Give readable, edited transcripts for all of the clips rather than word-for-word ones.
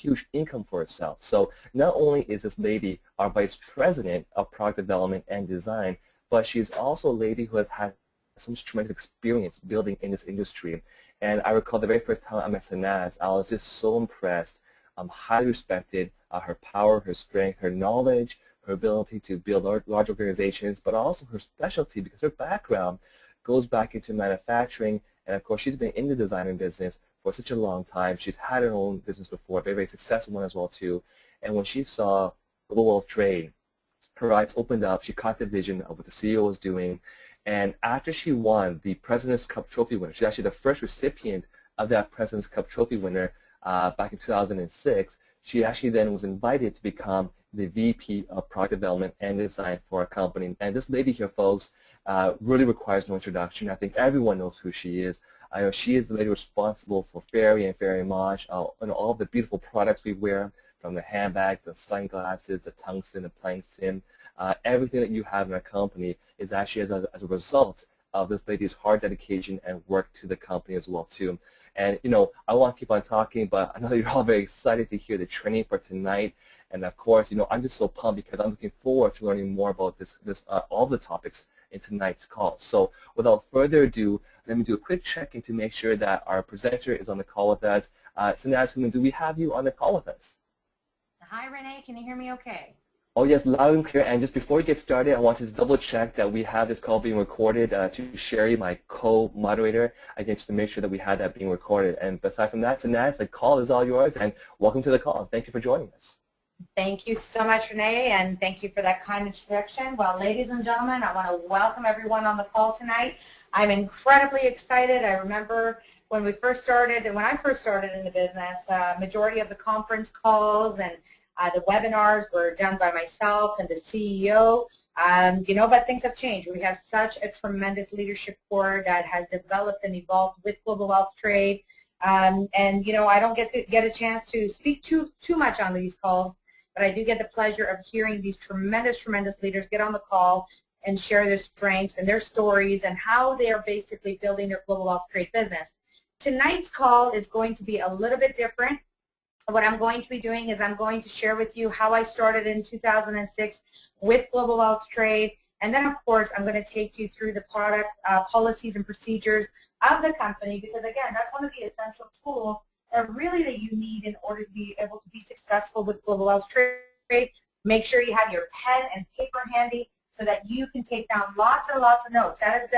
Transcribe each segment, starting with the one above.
huge income for herself. So not only is this lady our vice president of product development and design, but she's also a lady who has had some tremendous experience building in this industry. And I recall the very first time I met Sanaz, I was just so impressed, highly respected, her power, her strength, her knowledge, her ability to build large organizations, but also her specialty, because her background goes back into manufacturing, and of course she's been in the designing business for such a long time. She's had her own business before, a very, very successful one as well too. And when she saw global wealth trade, her eyes opened up. She caught the vision of what the CEO was doing. And after she won the President's Cup Trophy winner, she's actually the first recipient of that President's Cup Trophy winner back in 2006. She actually then was invited to become the VP of Product Development and Design for our company. And this lady here, folks, really requires no introduction. I think everyone knows who she is. I know she is the lady responsible for FERI and FERI MOSH and all the beautiful products we wear, from the handbags, the sunglasses, the tungsten, the plankton. Everything that you have in our company is actually as a result of this lady's hard dedication and work to the company as well too. And you know, I want to keep on talking, but I know you're all very excited to hear the training for tonight. And of course, you know, I'm just so pumped because I'm looking forward to learning more about all the topics in tonight's call. So without further ado, let me do a quick check-in to make sure that our presenter is on the call with us. Sanaz Hooman, do we have you on the call with us? Hi, Renee. Can you hear me okay? Oh, yes, loud and clear. And just before we get started, I want to just double-check that we have this call being recorded to Sherry, my co-moderator, again, just to make sure that we had that being recorded. And aside from that, Sanaz, the call is all yours, and welcome to the call. Thank you for joining us. Thank you so much, Renee, and thank you for that kind introduction. Well, ladies and gentlemen, I want to welcome everyone on the call tonight. I'm incredibly excited. I remember when we first started, and when I first started in the business, majority of the conference calls and the webinars were done by myself and the CEO. You know, but things have changed. We have such a tremendous leadership core that has developed and evolved with global wealth trade. And you know, I don't get a chance to speak too much on these calls, but I do get the pleasure of hearing these tremendous leaders get on the call and share their strengths and their stories and how they are basically building their global wealth trade business. Tonight's call is going to be a little bit different. What I'm going to be doing is I'm going to share with you how I started in 2006 with global wealth trade, and then of course I'm going to take you through the product policies and procedures of the company, because again, that's one of the essential tools that you need in order to be able to be successful with global wealth trade. Make sure you have your pen and paper handy so that you can take down lots and lots of notes. That is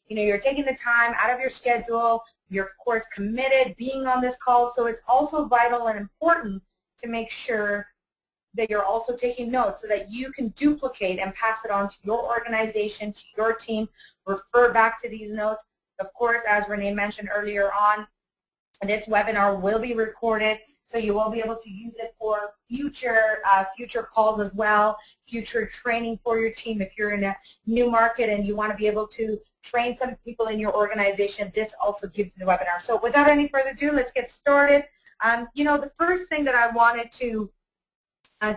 you're taking the time out of your schedule. You're of course committed being on this call, so it's also vital and important to make sure that you're also taking notes so that you can duplicate and pass it on to your organization, to your team, refer back to these notes. Of course, as Renee mentioned earlier on, this webinar will be recorded, so you will be able to use it for future calls as well, future training for your team. If you're in a new market and you want to be able to train some people in your organization, this also gives you the webinar. So without any further ado, let's get started. You know, the first thing that I wanted to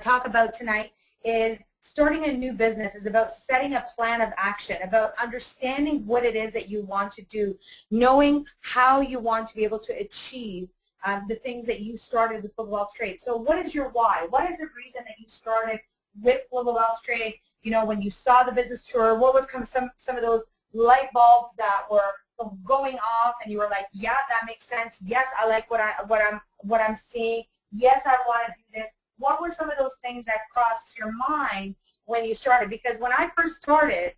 talk about tonight is starting a new business is about setting a plan of action, about understanding what it is that you want to do, knowing how you want to be able to achieve the things that you started with Global Wealth Trade. So what is your why? What is the reason that you started with Global Wealth Trade? You know, when you saw the business tour, what was some of those light bulbs that were going off and you were like, yeah, that makes sense. Yes, I like what I'm seeing. Yes, I want to do this. What were some of those things that crossed your mind when you started? Because when I first started,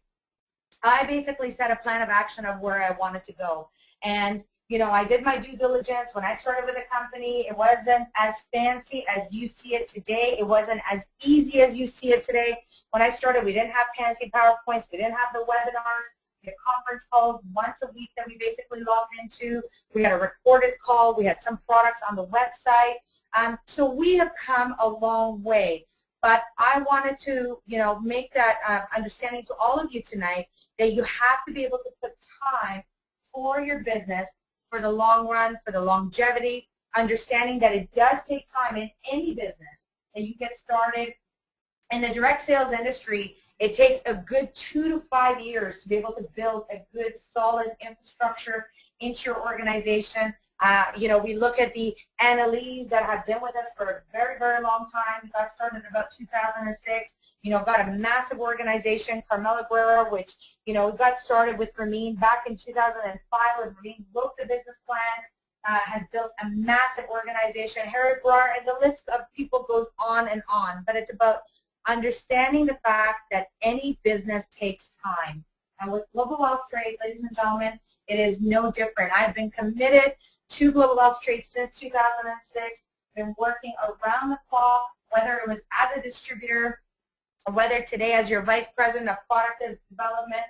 I basically set a plan of action of where I wanted to go. And, you know, I did my due diligence. When I started with a company, it wasn't as fancy as you see it today. It wasn't as easy as you see it today. When I started, we didn't have fancy PowerPoints. We didn't have the webinars. We had conference calls once a week that we basically logged into. We had a recorded call. We had some products on the website. So we have come a long way, but I wanted to, you know, make that understanding to all of you tonight that you have to be able to put time for your business, for the long run, for the longevity, understanding that it does take time in any business that you get started. In the direct sales industry, it takes a good 2 to 5 years to be able to build a good, solid infrastructure into your organization. You know, we look at the Annalise that have been with us for a very, very long time. Got started in about 2006. You know, got a massive organization, Carmela Guerra, which, you know, got started with Ramin back in 2005 when Ramin wrote the business plan, has built a massive organization. Harry Brar, and the list of people goes on and on. But it's about understanding the fact that any business takes time. And with Global Wealth Trade, ladies and gentlemen, it is no different. I've been committed to Global Wealth Trade since 2006. Been working around the clock, whether it was as a distributor, or whether today as your vice president of product development.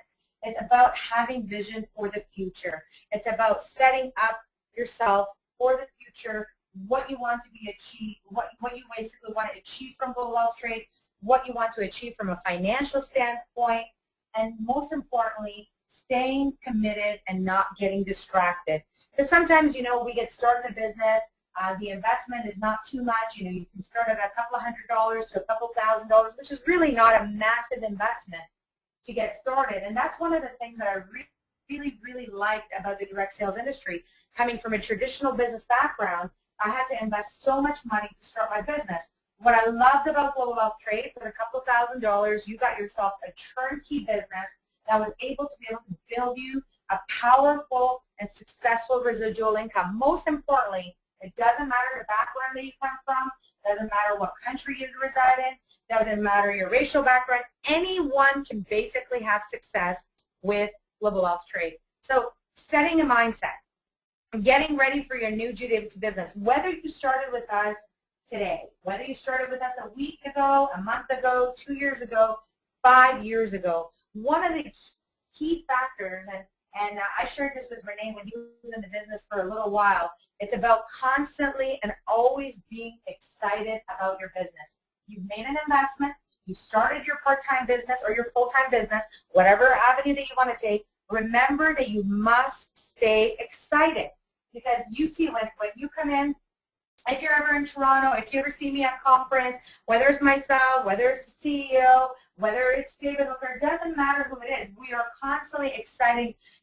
It's about having vision for the future. It's about setting up yourself for the future, what you want to be achieved, what you basically want to achieve from Global Wealth Trade, what you want to achieve from a financial standpoint, and most importantly, staying committed and not getting distracted. Because sometimes, you know, we get started in a business, the investment is not too much. You know, you can start at a couple of $100s to a couple $1,000s, which is really not a massive investment to get started. And that's one of the things that I really liked about the direct sales industry. Coming from a traditional business background, I had to invest so much money to start my business. What I loved about Global Wealth Trade, for a couple of $1,000s, you got yourself a turnkey business that was able to build you a powerful and successful residual income. Most importantly, it doesn't matter the background that you come from, doesn't matter what country you reside in, doesn't matter your racial background. Anyone can basically have success with Global Wealth Trade. So setting a mindset, getting ready for your new GWT business, whether you started with us today, whether you started with us a week ago, a month ago, 2 years ago, 5 years ago, one of the key factors, and I shared this with Renee when he was in the business for a little while, it's about constantly and always being excited about your business. You've made an investment, you started your part-time business or your full-time business, whatever avenue that you want to take, remember that you must stay excited. Because you see, when you come in, if you're ever in Toronto, if you ever see me at conference, whether it's myself, whether it's the CEO, whether it's David Hooker, it doesn't matter who it is. We are constantly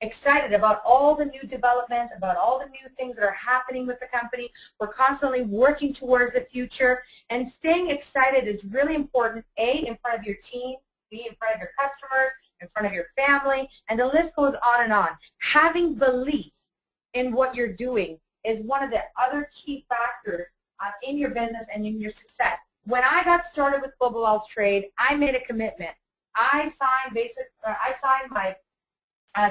excited about all the new developments, about all the new things that are happening with the company. We're constantly working towards the future, and staying excited is really important, A, in front of your team, B, in front of your customers, in front of your family, and the list goes on and on. Having belief in what you're doing is one of the other key factors in your business and in your success. When I got started with Global Wealth Trade, I made a commitment. I signed my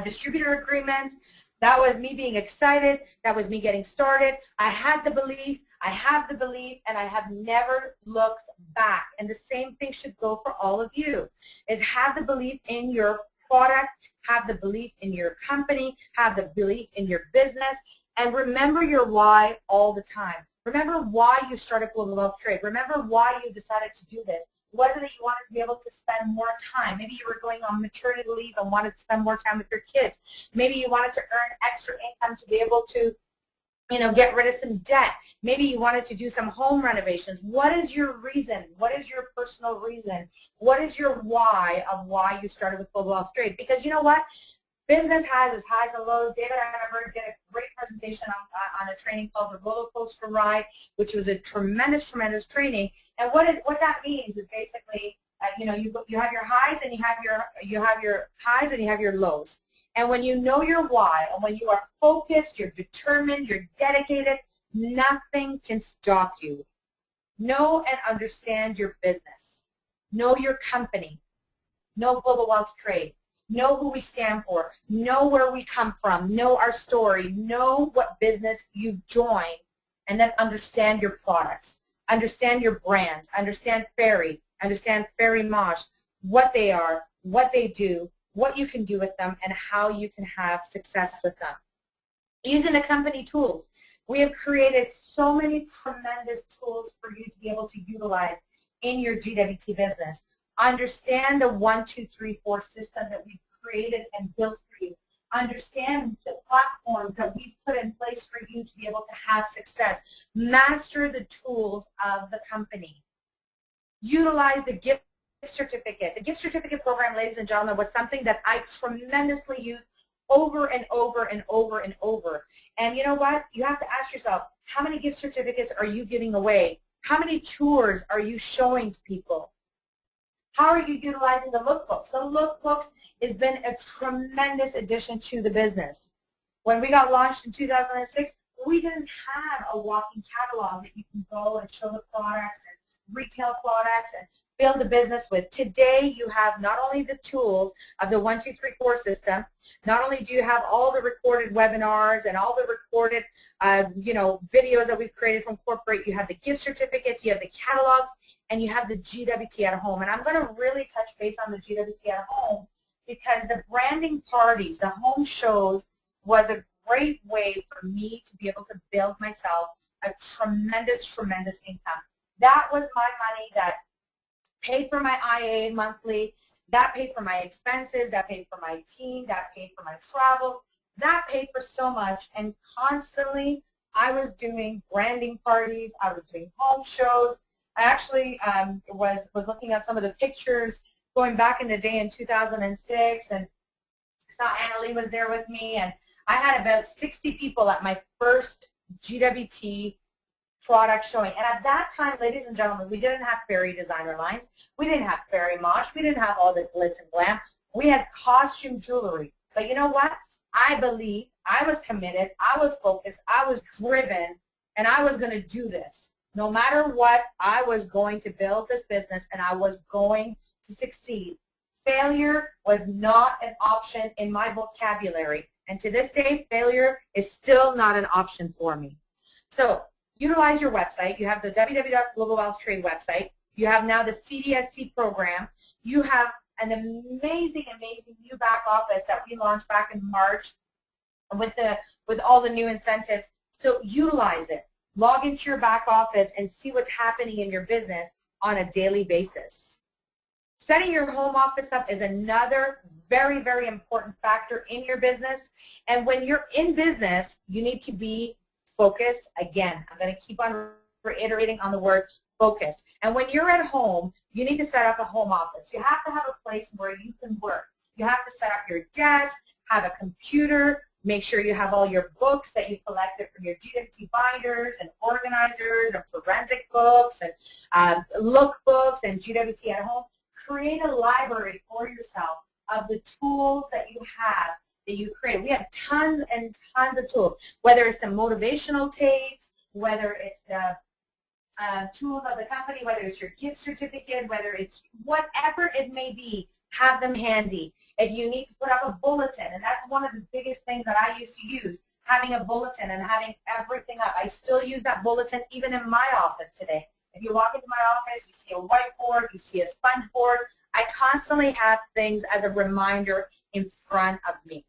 distributor agreement. That was me being excited. That was me getting started. I had the belief. I have the belief, and I have never looked back. And the same thing should go for all of you, is have the belief in your product, have the belief in your company, have the belief in your business, and remember your why all the time. Remember why you started Global Wealth Trade. Remember why you decided to do this. Was it that you wanted to be able to spend more time? Maybe you were going on maternity leave and wanted to spend more time with your kids. Maybe you wanted to earn extra income to be able to, you know, get rid of some debt. Maybe you wanted to do some home renovations. What is your reason? What is your personal reason? What is your why of why you started with Global Wealth Trade? Because you know what? Business has its highs and lows. David, I remember, did a great presentation on a training called the Roller Coaster Ride, which was a tremendous training. And what that means is basically, you know, you have your highs and you have your highs and you have your lows. And when you know your why, and when you are focused, you're determined, you're dedicated, nothing can stop you. Know and understand your business. Know your company. Know Global Wealth Trade. Know who we stand for. Know where we come from. Know our story. Know what business you've joined, and then understand your products. Understand your brands. Understand FERI. Understand FERI MOSH, what they are, what they do, what you can do with them, and how you can have success with them. Using the company tools. We have created so many tremendous tools for you to be able to utilize in your GWT business. Understand the 1, 2, 3, 4 system that we've created and built for you. Understand the platforms that we've put in place for you to be able to have success. Master the tools of the company. Utilize the gift certificate. The gift certificate program, ladies and gentlemen, was something that I tremendously used over and over and over and over. And you know what? You have to ask yourself, how many gift certificates are you giving away? How many tours are you showing to people? How are you utilizing the lookbooks? The lookbooks has been a tremendous addition to the business. When we got launched in 2006, we didn't have a walking catalog that you can go and show the products and retail products and build a business with. Today, you have not only the tools of the 1, 2, 3, 4 system, not only do you have all the recorded webinars and all the recorded videos that we've created from corporate, you have the gift certificates, you have the catalogs, and you have the GWT at home. And I'm going to really touch base on the GWT at home because the branding parties, the home shows, was a great way for me to be able to build myself a tremendous, tremendous income. That was my money that paid for my IA monthly, that paid for my expenses, that paid for my team, that paid for my travels, that paid for so much. And constantly I was doing branding parties, I was doing home shows. I actually was looking at some of the pictures going back in the day in 2006, and saw Annalie was there with me, and I had about 60 people at my first GWT product showing. And at that time, ladies and gentlemen, we didn't have FERI designer lines. We didn't have FERI MOSH. We didn't have all the glitz and glam. We had costume jewelry. But you know what? I believed, I was committed, I was focused, I was driven, and I was going to do this. No matter what, I was going to build this business, and I was going to succeed. Failure was not an option in my vocabulary. And to this day, failure is still not an option for me. So utilize your website. You have the www.globalwealthtrade website. You have now the CDSC program. You have an amazing, amazing new back office that we launched back in March with all the new incentives. So utilize it. Log into your back office and see what's happening in your business on a daily basis. Setting your home office up is another very, very important factor in your business. And when you're in business, you need to be focused. Again, I'm going to keep on reiterating on the word focus. And when you're at home, you need to set up a home office. You have to have a place where you can work. You have to set up your desk, have a computer, make sure you have all your books that you collected from your GWT binders and organizers and forensic books and lookbooks and GWT at home. Create a library for yourself of the tools that you have that you create. We have tons and tons of tools, whether it's the motivational tapes, whether it's the tools of the company, whether it's your gift certificate, whether it's whatever it may be, have them handy. If you need to put up a bulletin, and that's one of the biggest things that I used to use, having a bulletin and having everything up. I still use that bulletin even in my office today. If you walk into my office, you see a whiteboard, you see a sponge board. I constantly have things as a reminder in front of me.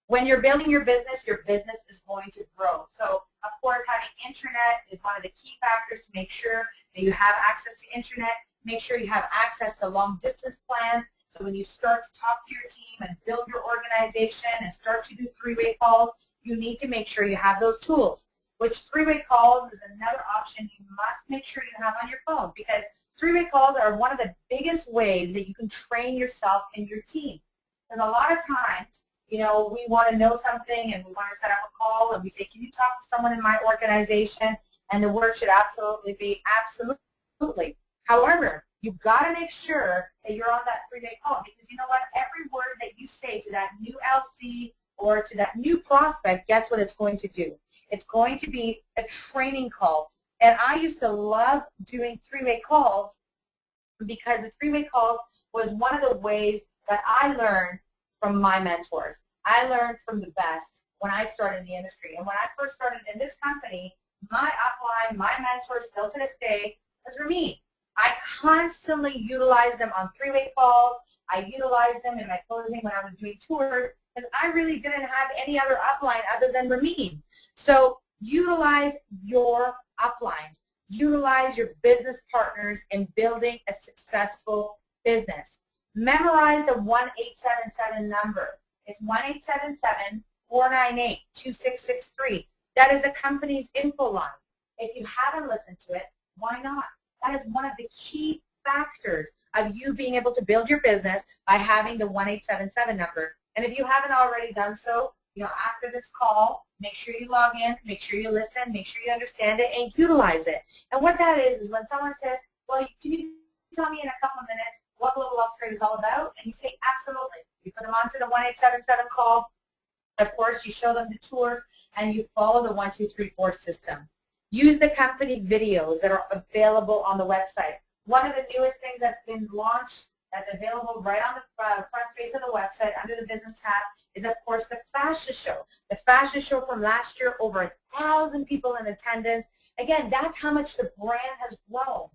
When you're building your business is going to grow. So, of course, having internet is one of the key factors to make sure that you have access to internet. Make sure you have access to long-distance plans. So when you start to talk to your team and build your organization and start to do three-way calls, you need to make sure you have those tools. Which three-way calls is another option you must make sure you have on your phone, because three-way calls are one of the biggest ways that you can train yourself and your team. Because a lot of times, you know, we want to know something and we want to set up a call and we say, can you talk to someone in my organization? And the word should absolutely be absolutely. However, you've got to make sure that you're on that three-way call, because you know what? Every word that you say to that new LC or to that new prospect, guess what it's going to do? It's going to be a training call. And I used to love doing three-way calls because the three-way calls was one of the ways that I learned from my mentors. I learned from the best when I started in the industry. And when I first started in this company, my upline, my mentors still to this day, was Ramin. I constantly utilized them on three-way calls. I utilized them in my closing when I was doing tours, because I really didn't have any other upline other than Ramin. So utilize your uplines. Utilize your business partners in building a successful business. Memorize the 1877 number. It's 1877-498-2663. That is the company's info line. If you haven't listened to it, why not? That is one of the key factors of you being able to build your business by having the 1877 number. And if you haven't already done so, after this call, make sure you log in, make sure you listen, make sure you understand it, and utilize it. And what that is when someone says, well, can you tell me in a couple of minutes what Global Upgrade is all about? And you say, absolutely. You put them onto the 1877 call. Of course, you show them the tours, and you follow the 1, 2, 3, 4 system. Use the company videos that are available on the website. One of the newest things that's been launched that's available right on the front face of the website under the business tab is, of course, the fashion show. The fashion show from last year, over 1,000 people in attendance. Again, that's how much the brand has grown.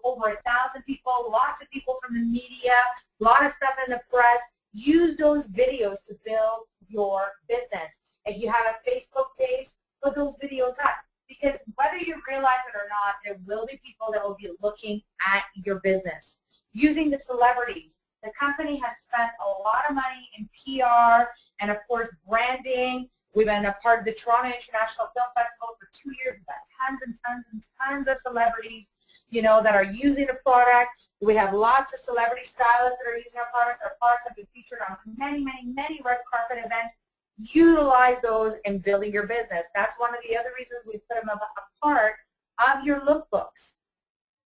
Over 1,000 people, lots of people from the media, a lot of stuff in the press. Use those videos to build your business. If you have a Facebook page, put those videos up. Because whether you realize it or not, there will be people that will be looking at your business. Using the celebrities. The company has spent a lot of money in PR and, of course, branding. We've been a part of the Toronto International Film Festival for 2 years. We've got tons and tons and tons of celebrities, that are using the product. We have lots of celebrity stylists that are using our products. Our products have been featured on many, many, many red carpet events. Utilize those in building your business. That's one of the other reasons we put them a part of your lookbooks.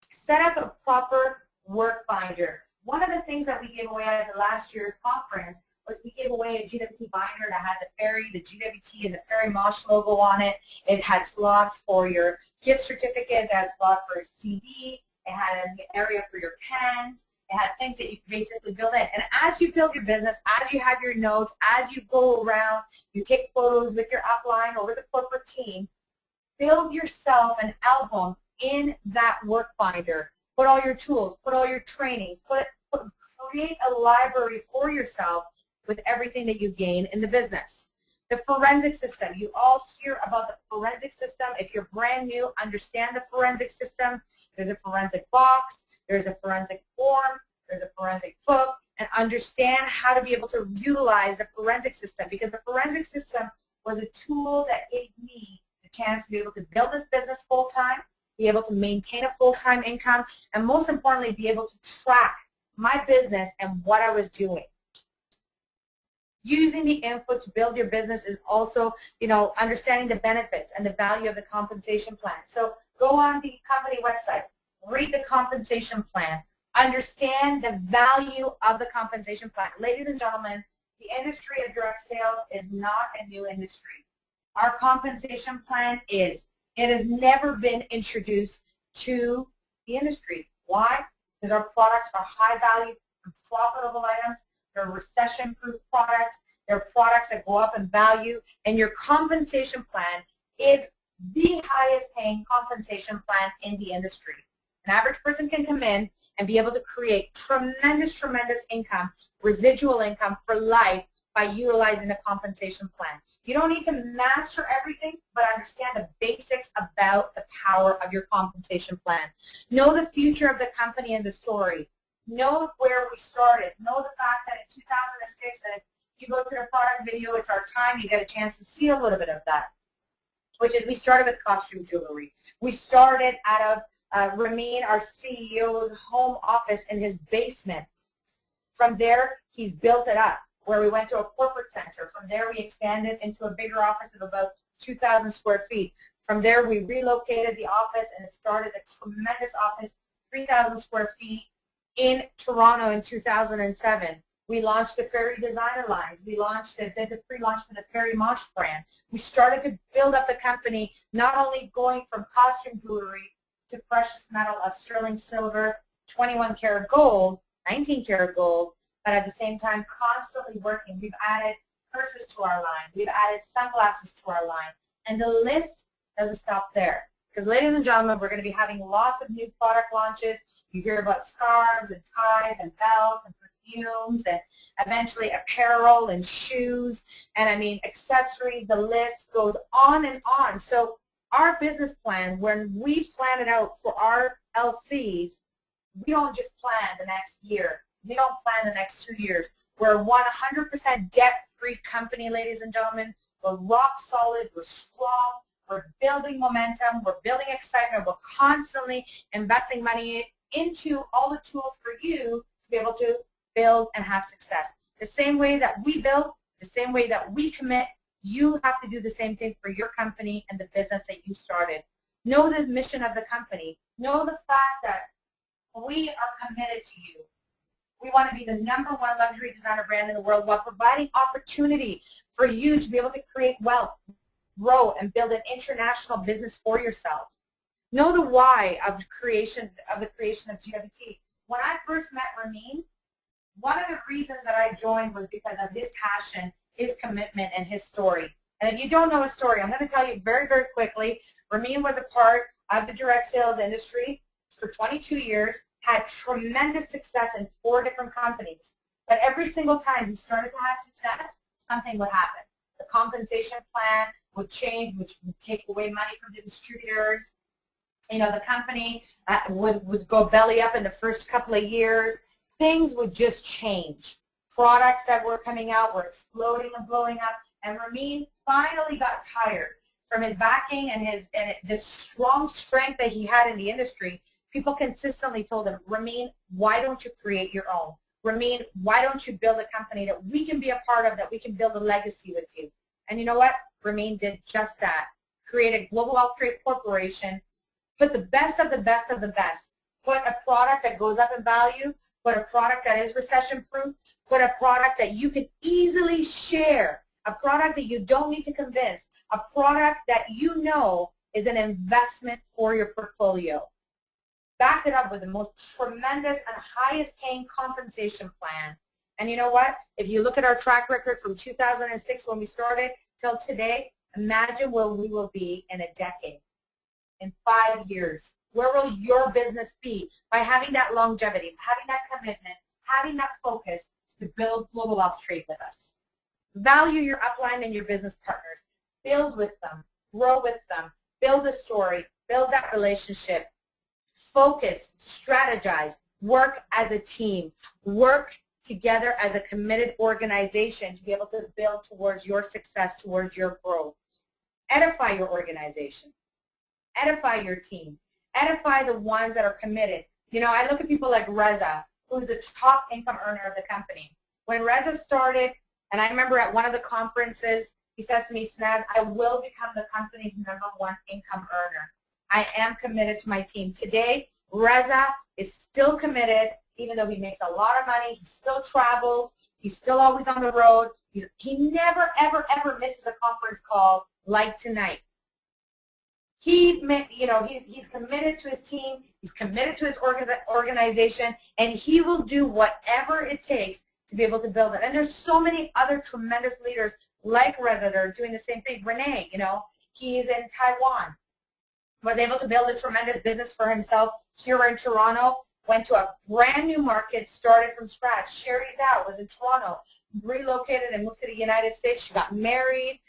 Set up a proper work binder. One of the things that we gave away at the last year's conference was we gave away a GWT binder that had the FERI, the GWT, and the FERI MOSH logo on it. It had slots for your gift certificates. It had slots for a CD. It had an area for your pens. It had things that you could basically build in. And as you build your business, as you have your notes, as you go around, you take photos with your upline or with the corporate team, build yourself an album in that work binder. Put all your tools, put all your trainings, create a library for yourself with everything that you gain in the business. The forensic system. You all hear about the forensic system. If you're brand new, understand the forensic system. There's a forensic box. There's a forensic form. There's a forensic book. And understand how to be able to utilize the forensic system, because the forensic system was a tool that gave me the chance to be able to build this business full-time, be able to maintain a full-time income, and most importantly, be able to track my business and what I was doing. Using the info to build your business is also, understanding the benefits and the value of the compensation plan. So go on the company website, read the compensation plan, understand the value of the compensation plan. Ladies and gentlemen, the industry of direct sales is not a new industry. Our compensation plan is. It has never been introduced to the industry. Why? Because our products are high value and profitable items. They're recession-proof products. They're products that go up in value. And your compensation plan is the highest paying compensation plan in the industry. An average person can come in and be able to create tremendous, tremendous income, residual income for life by utilizing the compensation plan. You don't need to master everything, but understand the basics about the power of your compensation plan. Know the future of the company and the story. Know where we started. Know the fact that in 2006, and if you go to the product video, it's our time, you get a chance to see a little bit of that, which is we started with costume jewelry. We started out of Ramin, our CEO's home office in his basement. From there, he's built it up, where we went to a corporate center. From there, we expanded into a bigger office of about 2,000 square feet. From there, we relocated the office and it started a tremendous office, 3,000 square feet in Toronto in 2007. We launched the FERI designer lines. We launched did the pre-launch for the FERI MOSH brand. We started to build up the company, not only going from costume jewelry to precious metal of sterling silver, 21 karat gold, 19 karat gold, but at the same time constantly working. We've added purses to our line. We've added sunglasses to our line. And the list doesn't stop there. Because ladies and gentlemen, we're going to be having lots of new product launches. You hear about scarves and ties and belts and perfumes and eventually apparel and shoes and accessories. The list goes on and on. So our business plan, when we plan it out for our LCs, we don't just plan the next year. We don't plan the next 2 years. We're 100% debt-free company, ladies and gentlemen. We're rock solid. We're strong. We're building momentum. We're building excitement. We're constantly investing money into all the tools for you to be able to build and have success. The same way that we build, the same way that we commit, you have to do the same thing for your company and the business that you started. Know the mission of the company. Know the fact that we are committed to you. We want to be the #1 luxury designer brand in the world while providing opportunity for you to be able to create wealth, grow, and build an international business for yourself. Know the why of the creation of GWT. When I first met Ramin, one of the reasons that I joined was because of his passion, his commitment, and his story. And if you don't know his story, I'm going to tell you very, very quickly. Ramin was a part of the direct sales industry for 22 years, had tremendous success in 4 different companies. But every single time he started to have success, something would happen. The compensation plan would change, which would take away money from the distributors. You know, the company would go belly up in the first couple of years. Things would just change. Products that were coming out were exploding and blowing up. And Ramin finally got tired from his backing and the strong strength that he had in the industry. People consistently told him, Ramin, why don't you create your own? Ramin, why don't you build a company that we can be a part of, that we can build a legacy with you? And you know what? Ramin did just that. Created Global Wealth Trade Corporation, put the best of the best of the best. Put a product that goes up in value, put a product that is recession-proof, put a product that you can easily share, a product that you don't need to convince, a product that you know is an investment for your portfolio. Back it up with the most tremendous and highest paying compensation plan. And you know what? If you look at our track record from 2006 when we started till today, imagine where we will be in a decade, in 5 years. Where will your business be by having that longevity, having that commitment, having that focus to build Global Wealth Trade with us? Value your upline and your business partners. Build with them. Grow with them. Build a story. Build that relationship. Focus. Strategize. Work as a team. Work together as a committed organization to be able to build towards your success, towards your growth. Edify your organization. Edify your team. Edify the ones that are committed. You know, I look at people like Reza, who's the top income earner of the company. When Reza started, and I remember at one of the conferences, he says to me, Sanaz, I will become the company's #1 income earner. I am committed to my team. Today, Reza is still committed, even though he makes a lot of money. He still travels. He's still always on the road. He never, ever, ever misses a conference call like tonight. He's committed to his team. He's committed to his organization, and he will do whatever it takes to be able to build it. And there's so many other tremendous leaders like Reza that are doing the same thing. Renee, you know, he's in Taiwan. Was able to build a tremendous business for himself here in Toronto. Went to a brand new market, started from scratch. Sherry Zhao was in Toronto, relocated and moved to the United States. She got married.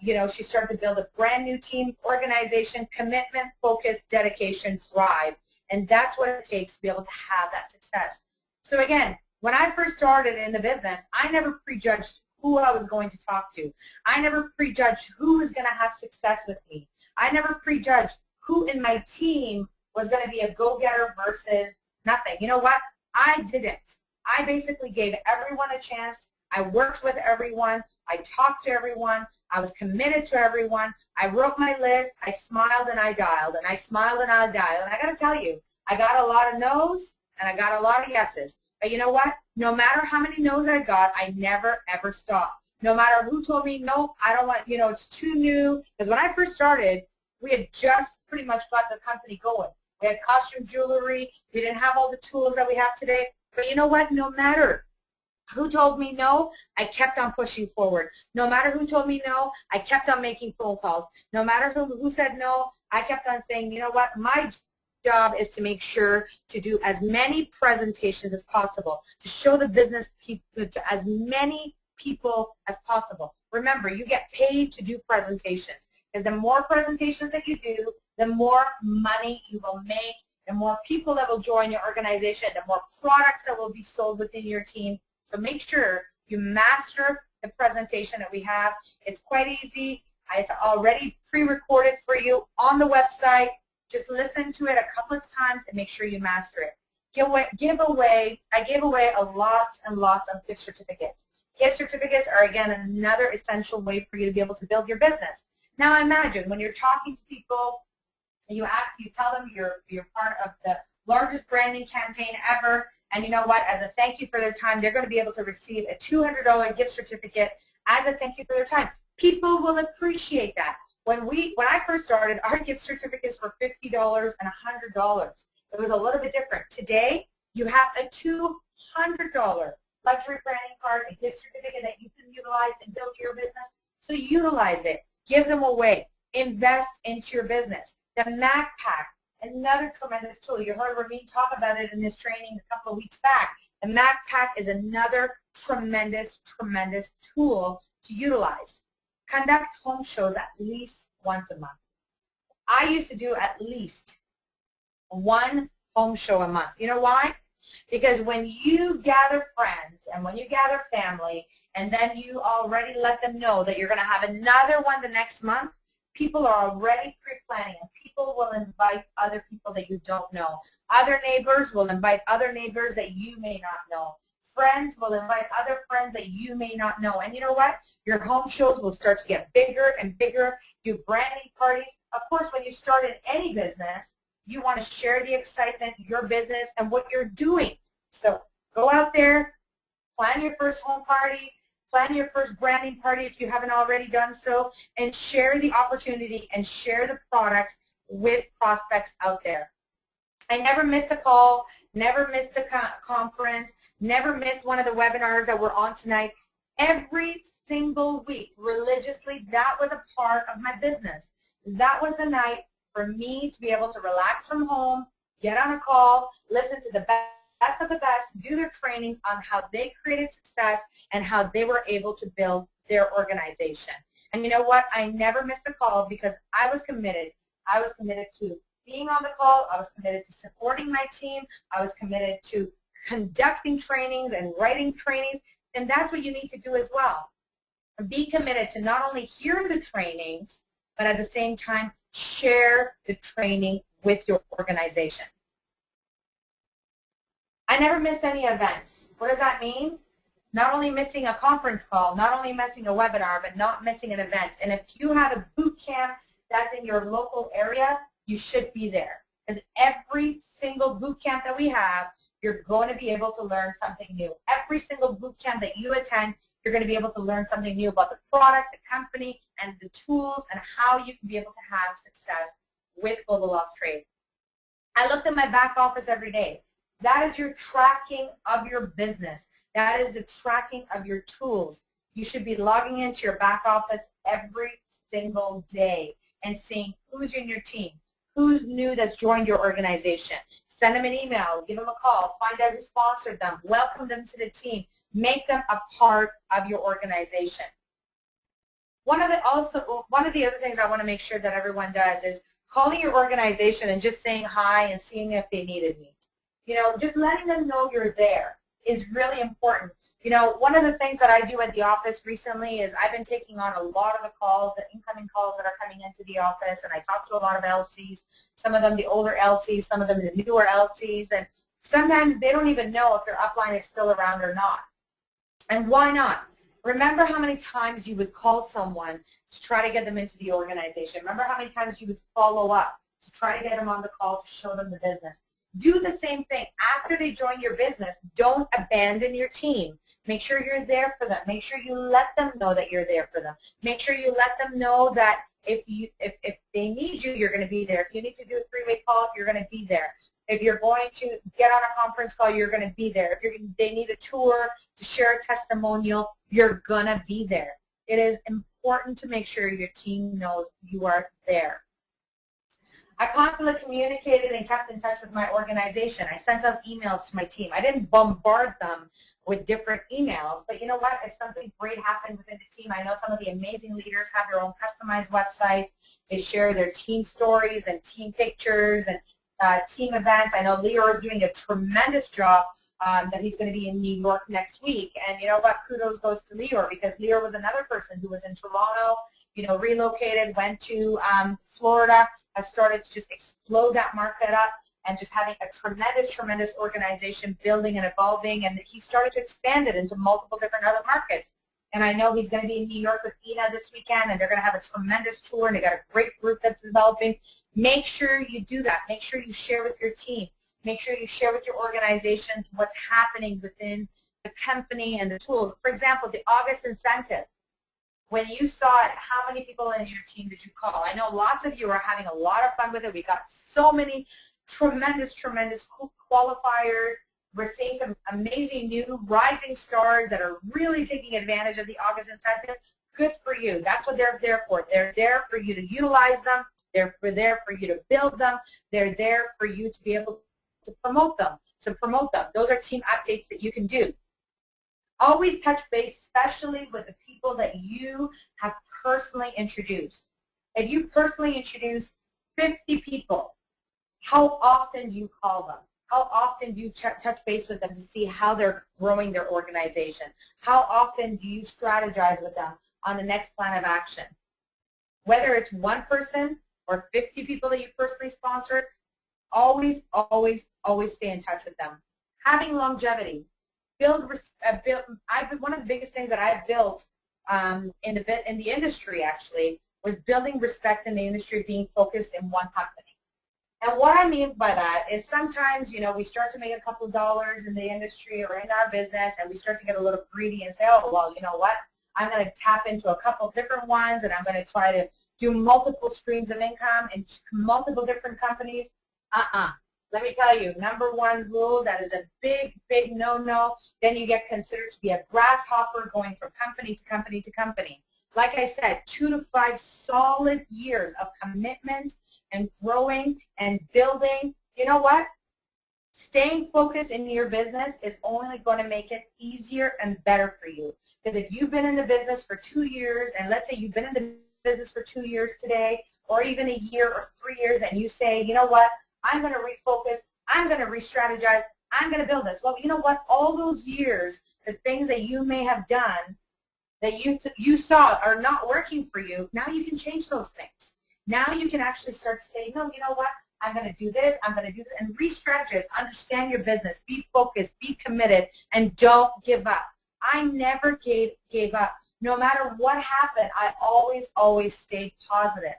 You know, she started to build a brand new team, organization, commitment, focus, dedication, drive. And that's what it takes to be able to have that success. So again, when I first started in the business, I never prejudged who I was going to talk to. I never prejudged who was going to have success with me. I never prejudged who in my team was going to be a go-getter versus nothing. You know what? I didn't. I basically gave everyone a chance. I worked with everyone. I talked to everyone. I was committed to everyone. I wrote my list. I smiled and I dialed, and I smiled and I dialed. And I got to tell you, I got a lot of no's and I got a lot of yeses. But you know what? No matter how many no's I got, I never, ever stopped. No matter who told me, no, I don't want, you know, it's too new. Because when I first started, we had just pretty much got the company going. We had costume jewelry. We didn't have all the tools that we have today. But you know what? No matter who told me no, I kept on pushing forward. No matter who told me no, I kept on making phone calls. No matter who said no, I kept on saying, you know what? My job is to make sure to do as many presentations as possible, to show the business people to as many people as possible. Remember, you get paid to do presentations. Because the more presentations that you do, the more money you will make, the more people that will join your organization, the more products that will be sold within your team. So make sure you master the presentation that we have. It's quite easy. It's already pre-recorded for you on the website. Just listen to it a couple of times and make sure you master it. I gave away a lot and lots of gift certificates. Gift certificates are, again, another essential way for you to be able to build your business. Now imagine when you're talking to people, you tell them you're part of the largest branding campaign ever, and you know what, as a thank you for their time, they're going to be able to receive a $200 gift certificate as a thank you for their time. People will appreciate that. When I first started, our gift certificates were $50 and $100. It was a little bit different. Today, you have a $200 luxury branding card, a gift certificate that you can utilize and build your business. So utilize it. Give them away. Invest into your business. The Mac Pack, another tremendous tool. You heard Ramin talk about it in this training a couple of weeks back. The Mac Pack is another tremendous, tremendous tool to utilize. Conduct home shows at least once a month. I used to do at least one home show a month. You know why? Because when you gather friends and when you gather family and then you already let them know that you're going to have another one the next month, people are already pre-planning, and people will invite other people that you don't know. Other neighbors will invite other neighbors that you may not know. Friends will invite other friends that you may not know. And you know what? Your home shows will start to get bigger and bigger. Do branding parties. Of course, when you start in any business, you want to share the excitement, your business, and what you're doing. So go out there, plan your first home party, plan your first branding party if you haven't already done so, and share the opportunity and share the products with prospects out there. I never missed a call, never missed a conference, never missed one of the webinars that we're on tonight. Every single week, religiously, that was a part of my business. That was the night for me to be able to relax from home, get on a call, listen to the best of the best, do their trainings on how they created success and how they were able to build their organization. And you know what? I never missed a call because I was committed. I was committed to being on the call. I was committed to supporting my team. I was committed to conducting trainings and writing trainings. And that's what you need to do as well. Be committed to not only hear the trainings, but at the same time, share the training with your organization. I never missed any events. What does that mean? Not only missing a conference call, not only missing a webinar, but not missing an event. And if you have a boot camp that's in your local area, you should be there. Because every single boot camp that we have, you're going to be able to learn something new. Every single boot camp that you attend, you're going to be able to learn something new about the product, the company, and the tools, and how you can be able to have success with Global Lost Trade. I looked at my back office every day. That is your tracking of your business. That is the tracking of your tools. You should be logging into your back office every single day and seeing who's in your team, who's new that's joined your organization. Send them an email, give them a call, find out who sponsored them, welcome them to the team, make them a part of your organization. One of the other things I want to make sure that everyone does is calling your organization and just saying hi and seeing if they needed me. You know, just letting them know you're there is really important. You know, one of the things that I do at the office recently is I've been taking on a lot of the calls, the incoming calls that are coming into the office, and I talk to a lot of LCs, some of them the older LCs, some of them the newer LCs, and sometimes they don't even know if their upline is still around or not. And why not? Remember how many times you would call someone to try to get them into the organization. Remember how many times you would follow up to try to get them on the call to show them the business. Do the same thing. After they join your business, don't abandon your team. Make sure you're there for them. Make sure you let them know that you're there for them. Make sure you let them know that if they need you, you're going to be there. If you need to do a three-way call, you're going to be there. If you're going to get on a conference call, you're going to be there. If they need a tour to share a testimonial, you're going to be there. It is important to make sure your team knows you are there. I constantly communicated and kept in touch with my organization. I sent out emails to my team. I didn't bombard them with different emails, but you know what? If something great happened within the team, I know some of the amazing leaders have their own customized websites. They share their team stories and team pictures and team events. I know Leo is doing a tremendous job that he's going to be in New York next week. And you know what? Kudos goes to Leo, because Leo was another person who was in Toronto, you know, relocated, went to Florida, has started to just explode that market up. and just having a tremendous organization building and evolving, and he started to expand it into multiple different other markets. And I know he's going to be in New York with Ina this weekend, and they're going to have a tremendous tour, and they got a great group that's developing. Make sure you do that. Make sure you share with your team. Make sure you share with your organization what's happening within the company and the tools. For example, the August incentive. When you saw it, how many people in your team did you call? I know lots of you are having a lot of fun with it. We got so many tremendous qualifiers. We're seeing some amazing new rising stars that are really taking advantage of the August incentive. Good for you. That's what they're there for. They're there for you to utilize them. They're there for you to build them. They're there for you to be able to promote them. Those are team updates that you can do. Always touch base, especially with the people that you have personally introduced. If you personally introduce 50 people, how often do you call them? How often do you touch base with them to see how they're growing their organization? How often do you strategize with them on the next plan of action? Whether it's one person or 50 people that you personally sponsored, always stay in touch with them. Having longevity. One of the biggest things that I've built in the industry actually was building respect in the industry, being focused in one company. And what I mean by that is sometimes, we start to make a couple of dollars in the industry or in our business, and we start to get a little greedy and say, oh, well, you know what? I'm going to tap into a couple of different ones, and I'm going to try to do multiple streams of income in multiple different companies. Let me tell you, number one rule, that is a big no-no. Then you get considered to be a grasshopper going from company to company to company. Like I said, 2 to 5 solid years of commitment and growing and building. You know what? Staying focused in your business is only going to make it easier and better for you. Because if you've been in the business for 2 years, and let's say you've been in the business for 2 years today, or even a year or 3 years, and you say, you know what? I'm going to refocus, I'm going to re-strategize, I'm going to build this. Well, you know what? All those years, the things that you may have done that you saw are not working for you, now you can change those things. Now you can actually start to say, no, you know what? I'm going to do this, I'm going to do this, and re-strategize. Understand your business. Be focused, be committed, and don't give up. I never gave up. No matter what happened, I always stayed positive.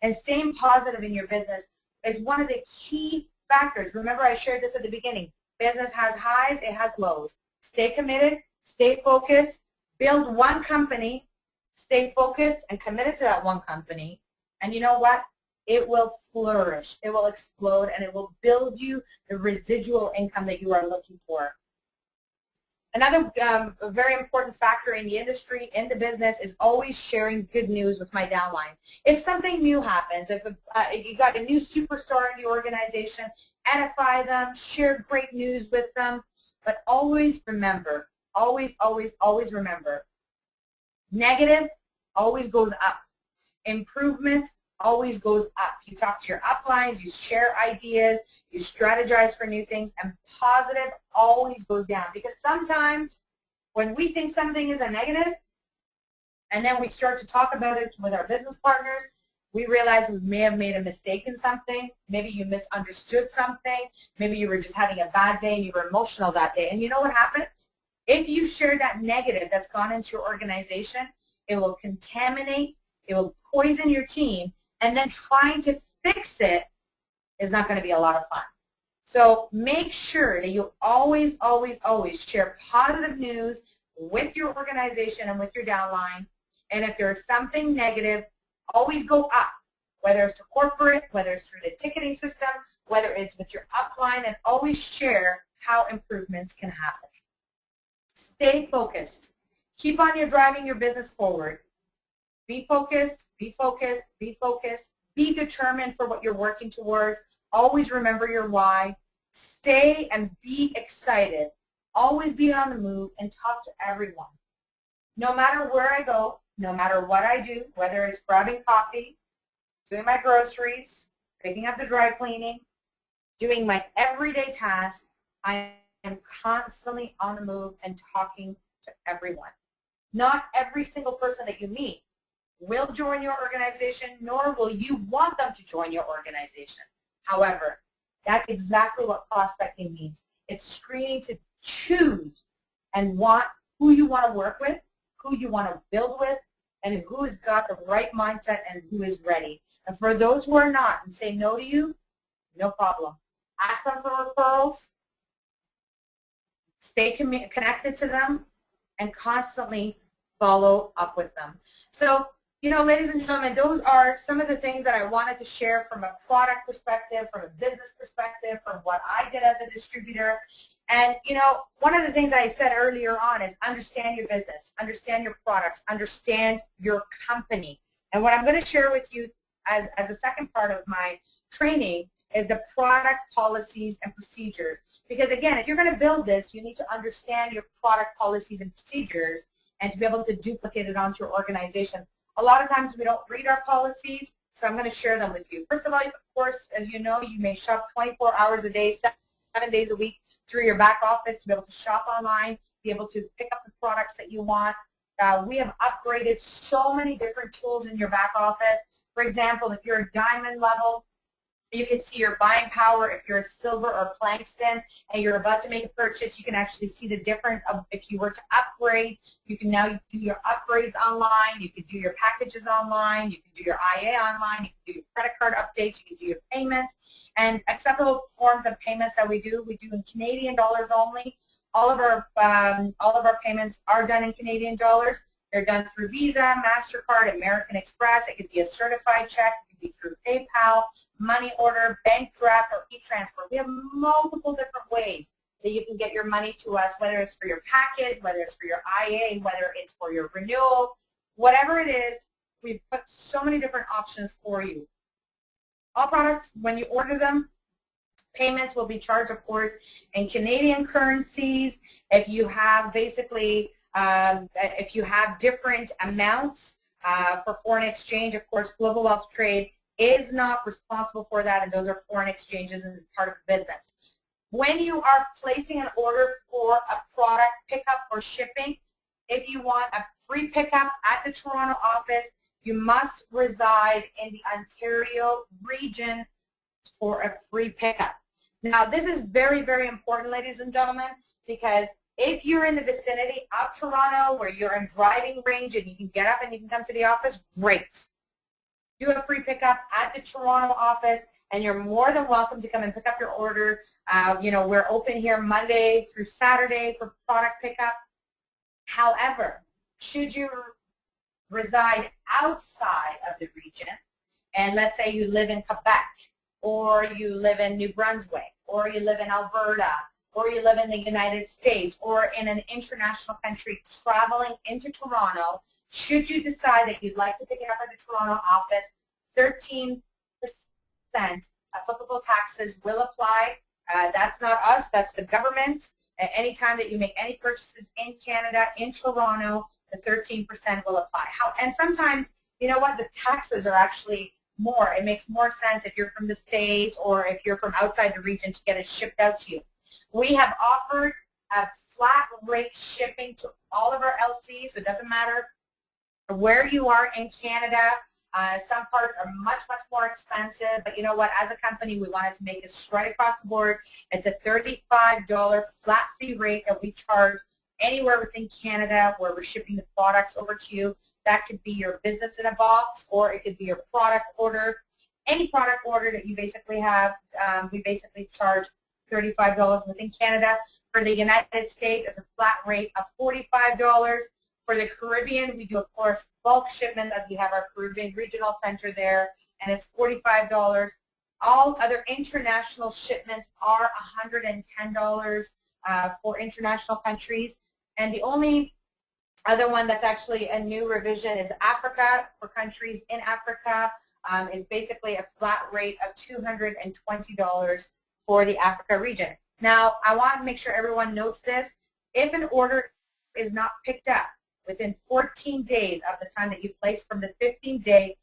And staying positive in your business is one of the key factors. Remember, I shared this at the beginning. Business has highs, it has lows. Stay committed, stay focused, build one company, stay focused and committed to that one company, and you know what? It will flourish, it will explode, and it will build you the residual income that you are looking for. Another very important factor in the industry, in the business, is always sharing good news with my downline. If something new happens, if you got a new superstar in your organization, edify them, share great news with them, but always remember, always remember, negative always goes up. Improvement always goes up. You talk to your uplines, you share ideas, you strategize for new things, and positive always goes down. Because sometimes when we think something is a negative, and then we start to talk about it with our business partners, we realize we may have made a mistake in something. Maybe you misunderstood something. Maybe you were just having a bad day and you were emotional that day. And you know what happens? If you share that negative that's gone into your organization, it will contaminate, it will poison your team, and then trying to fix it is not going to be a lot of fun. So make sure that you always share positive news with your organization and with your downline. And if there's something negative, always go up, whether it's to corporate, whether it's through the ticketing system, whether it's with your upline, and always share how improvements can happen. Stay focused. Keep on driving your business forward. Be focused, be focused, be focused. Be determined for what you're working towards. Always remember your why. Stay and be excited. Always be on the move and talk to everyone. No matter where I go, no matter what I do, whether it's grabbing coffee, doing my groceries, picking up the dry cleaning, doing my everyday tasks, I am constantly on the move and talking to everyone. Not every single person that you meet will join your organization, nor will you want them to join your organization. However, That's exactly what prospecting means. It's screening to choose and want who you want to work with, who you want to build with, and who has got the right mindset and who is ready. And for those who are not and say no to you, no problem. Ask them for referrals, stay connected to them, and constantly follow up with them. So, you know, ladies and gentlemen, those are some of the things that I wanted to share from a product perspective, from a business perspective, from what I did as a distributor. And, you know, one of the things I said earlier on is understand your business, understand your products, understand your company. And what I'm going to share with you as the second part of my training is the product policies and procedures. Because again, if you're going to build this, you need to understand your product policies and procedures and to be able to duplicate it onto your organization. A lot of times we don't read our policies, so I'm going to share them with you. First of all, of course, as you know, you may shop 24 hours a day, 7 days a week through your back office to be able to shop online, be able to pick up the products that you want. We have upgraded so many different tools in your back office. For example, if you're a diamond level, you can see your buying power. If you're a silver or plankton and you're about to make a purchase, you can actually see the difference of if you were to upgrade. You can now do your upgrades online. You can do your packages online. You can do your IA online. You can do your credit card updates. You can do your payments. And acceptable forms of payments that we do in Canadian dollars only. All of our payments are done in Canadian dollars. They're done through Visa, MasterCard, American Express. It could be a certified check. It could be through PayPal, money order, bank draft, or e-transfer. We have multiple different ways that you can get your money to us, whether it's for your package, whether it's for your IA, whether it's for your renewal, whatever it is. We've put so many different options for you. All products, when you order them, payments will be charged, of course, in Canadian currencies. If you have basically if you have different amounts for foreign exchange, of course, Global Wealth Trade is not responsible for that, and those are foreign exchanges and is part of the business. When you are placing an order for a product pickup or shipping, if you want a free pickup at the Toronto office, you must reside in the Ontario region for a free pickup. Now, this is very, very important, ladies and gentlemen, because if you're in the vicinity of Toronto where you're in driving range and you can get up and you can come to the office, great. Do a free pickup at the Toronto office, and you're more than welcome to come and pick up your order. You know, we're open here Monday through Saturday for product pickup. However, should you reside outside of the region, and let's say you live in Quebec, or you live in New Brunswick, or you live in Alberta, or you live in the United States, or in an international country traveling into Toronto, should you decide that you'd like to pick it up at the Toronto office, 13% applicable taxes will apply. That's not us, that's the government. At any time that you make any purchases in Canada, in Toronto, the 13% will apply. And sometimes, you know what, the taxes are actually more. It makes more sense if you're from the States or if you're from outside the region to get it shipped out to you. We have offered a flat rate shipping to all of our LCs, so it doesn't matter where you are in Canada. Some parts are much, much more expensive, but you know what, as a company, we wanted to make it straight across the board. It's a $35 flat fee rate that we charge anywhere within Canada where we're shipping the products over to you. That could be your business in a box, or it could be your product order. Any product order that you basically have, we basically charge $35 within Canada. For the United States, it's a flat rate of $45. For the Caribbean, we do, of course, bulk shipment, as we have our Caribbean Regional Center there, and it's $45. All other international shipments are $110 for international countries. And the only other one that's actually a new revision is Africa. For countries in Africa, is basically a flat rate of $220 for the Africa region. Now, I want to make sure everyone notes this. If an order is not picked up within 14 days of the time that you place from the 15-day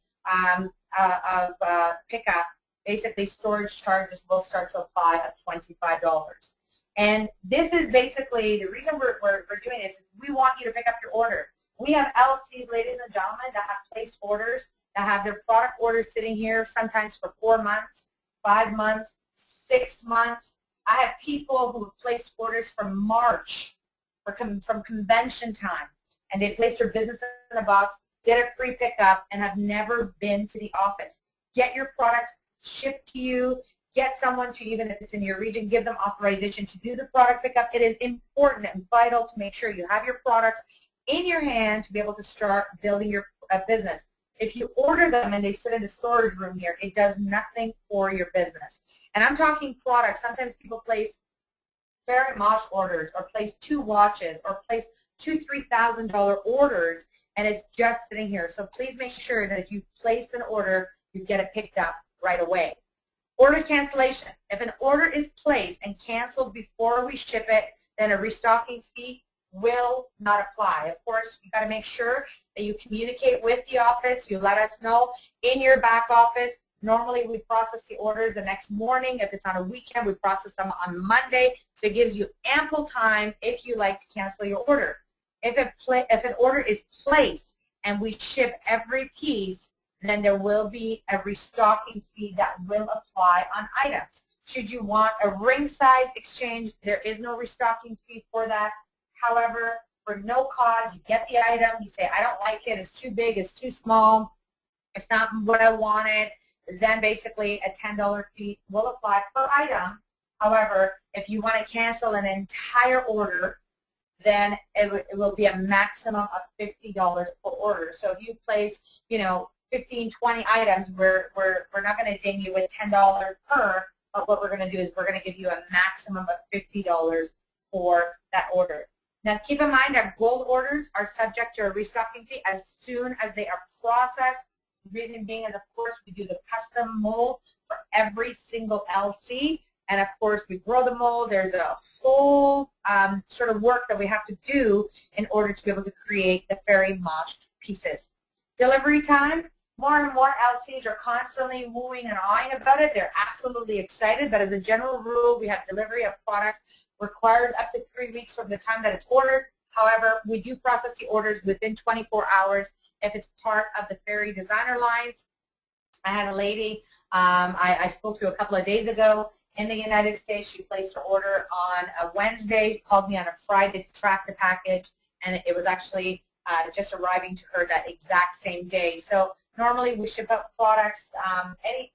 pickup, basically storage charges will start to apply of $25. And this is basically the reason we're doing this. We want you to pick up your order. We have LCs, ladies and gentlemen, that have placed orders, that have their product orders sitting here sometimes for 4 months, 5 months, 6 months. I have people who have placed orders from March, from convention time, and they placed their business in a box, did a free pickup, and have never been to the office. Get your product shipped to you. Get someone to, even if it's in your region, give them authorization to do the product pickup. It is important and vital to make sure you have your products in your hand to be able to start building your business. If you order them and they sit in the storage room here, it does nothing for your business. And I'm talking products. Sometimes people place FERI MOSH orders, or place 2 watches, or place $2,000, $3,000 orders, and it's just sitting here. So please make sure that if you place an order, you get it picked up right away. Order cancellation. If an order is placed and canceled before we ship it, then a restocking fee will not apply. Of course, you've got to make sure that you communicate with the office. You let us know in your back office. Normally, we process the orders the next morning. If it's on a weekend, we process them on Monday. So it gives you ample time if you like to cancel your order. If an order is placed and we ship every piece, then there will be a restocking fee that will apply on items. Should you want a ring size exchange, there is no restocking fee for that. However, for no cause, you get the item, you say, I don't like it, it's too big, it's too small, it's not what I wanted, then basically a $10 fee will apply per item. However, if you want to cancel an entire order, then it will be a maximum of $50 per order. So if you place, 15, 20 items, we're not going to ding you with $10 per, but what we're going to do is we're going to give you a maximum of $50 for that order. Now keep in mind that gold orders are subject to a restocking fee as soon as they are processed. The reason being is, of course, we do the custom mold for every single LC, and of course we grow the mold. There's a whole sort of work that we have to do in order to be able to create the FERI MOSH pieces. Delivery time. More and more LCs are constantly wooing and awing about it. They're absolutely excited, but as a general rule, we have delivery of products requires up to 3 weeks from the time that it's ordered. However, we do process the orders within 24 hours if it's part of the FERI designer lines. I had a lady I spoke to a couple of days ago in the United States. She placed her order on a Wednesday, called me on a Friday to track the package, and it was actually just arriving to her that exact same day. So normally we ship out products,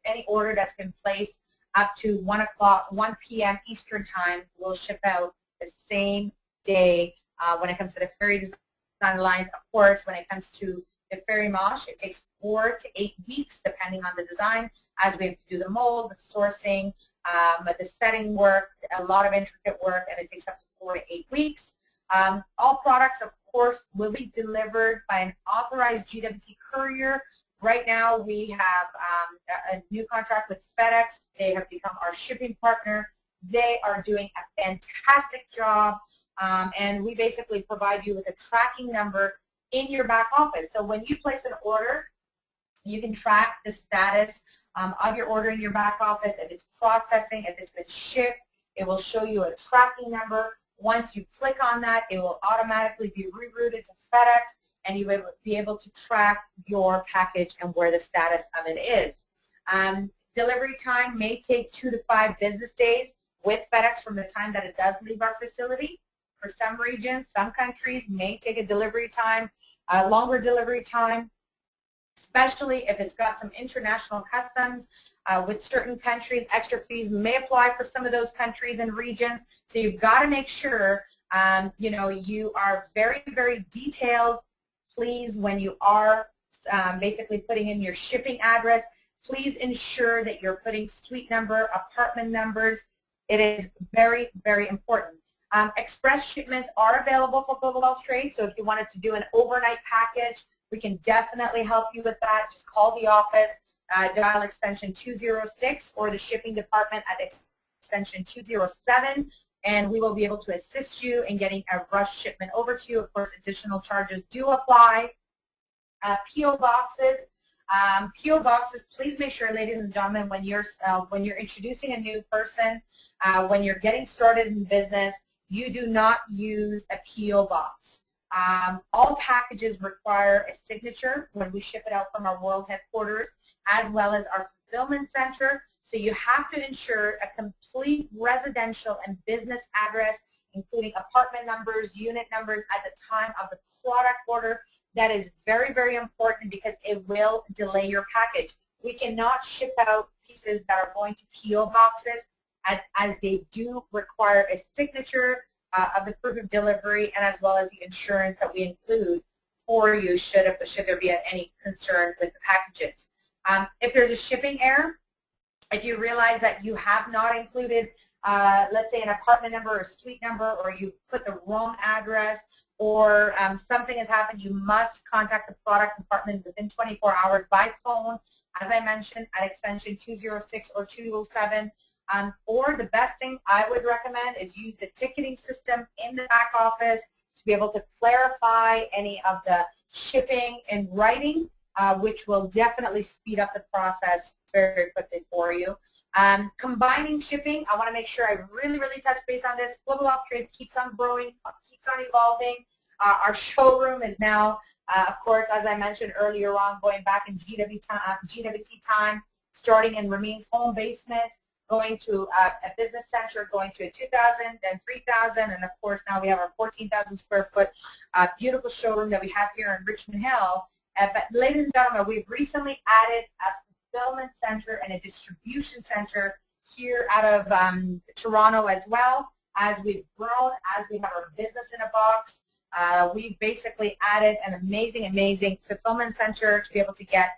any order that's been placed up to 1 p.m. Eastern time, we'll ship out the same day. When it comes to the FERI design lines, of course, when it comes to the FERI MOSH, it takes 4 to 8 weeks depending on the design, as we have to do the mold, the sourcing, the setting work, a lot of intricate work, and it takes up to 4 to 8 weeks. All products, of course, will be delivered by an authorized GWT courier. Right now, we have a new contract with FedEx. They have become our shipping partner. They are doing a fantastic job, and we basically provide you with a tracking number in your back office. So when you place an order, you can track the status of your order in your back office. If it's processing, if it's been shipped, it will show you a tracking number. Once you click on that, it will automatically be rerouted to FedEx, and you will be able to track your package and where the status of it is. Delivery time may take 2 to 5 business days with FedEx from the time that it does leave our facility. For some regions, some countries may take a delivery time, a longer delivery time, especially if it's got some international customs. With certain countries, extra fees may apply for some of those countries and regions. So you've got to make sure, you are very, very detailed. Please, when you are basically putting in your shipping address, please ensure that you're putting suite number, apartment numbers. It is very, very important. Express shipments are available for Global Wealth Trade, so if you wanted to do an overnight package, we can definitely help you with that. Just call the office, dial extension 206, or the shipping department at extension 207, and we will be able to assist you in getting a rush shipment over to you. Of course, additional charges do apply. P.O. boxes. P.O. boxes, please make sure, ladies and gentlemen, when you're introducing a new person, when you're getting started in business, you do not use a P.O. box. All packages require a signature when we ship it out from our world headquarters, as well as our fulfillment center. So you have to ensure a complete residential and business address, including apartment numbers, unit numbers at the time of the product order. That is very, very important because it will delay your package. We cannot ship out pieces that are going to P.O. boxes as they do require a signature of the proof of delivery, and as well as the insurance that we include for you should there be any concern with the packages. If there's a shipping error, if you realize that you have not included, let's say, an apartment number or suite number, or you put the wrong address, or something has happened, you must contact the product department within 24 hours by phone, as I mentioned, at extension 206 or 207. Or the best thing I would recommend is use the ticketing system in the back office to be able to clarify any of the shipping in writing, which will definitely speed up the process very, very quickly for you. Combining shipping, I want to make sure I really, really touch base on this. Global Off Trade keeps on growing, keeps on evolving. Our showroom is now, of course, as I mentioned earlier on, going back in GWT time, starting in Ramin's home basement, going to a business center, going to a 2,000, then 3,000, and of course now we have our 14,000 square foot beautiful showroom that we have here in Richmond Hill. But ladies and gentlemen, we've recently added a fulfillment center and a distribution center here out of Toronto, as well. As we've grown, as we have our business in a box, we've basically added an amazing fulfillment center to be able to get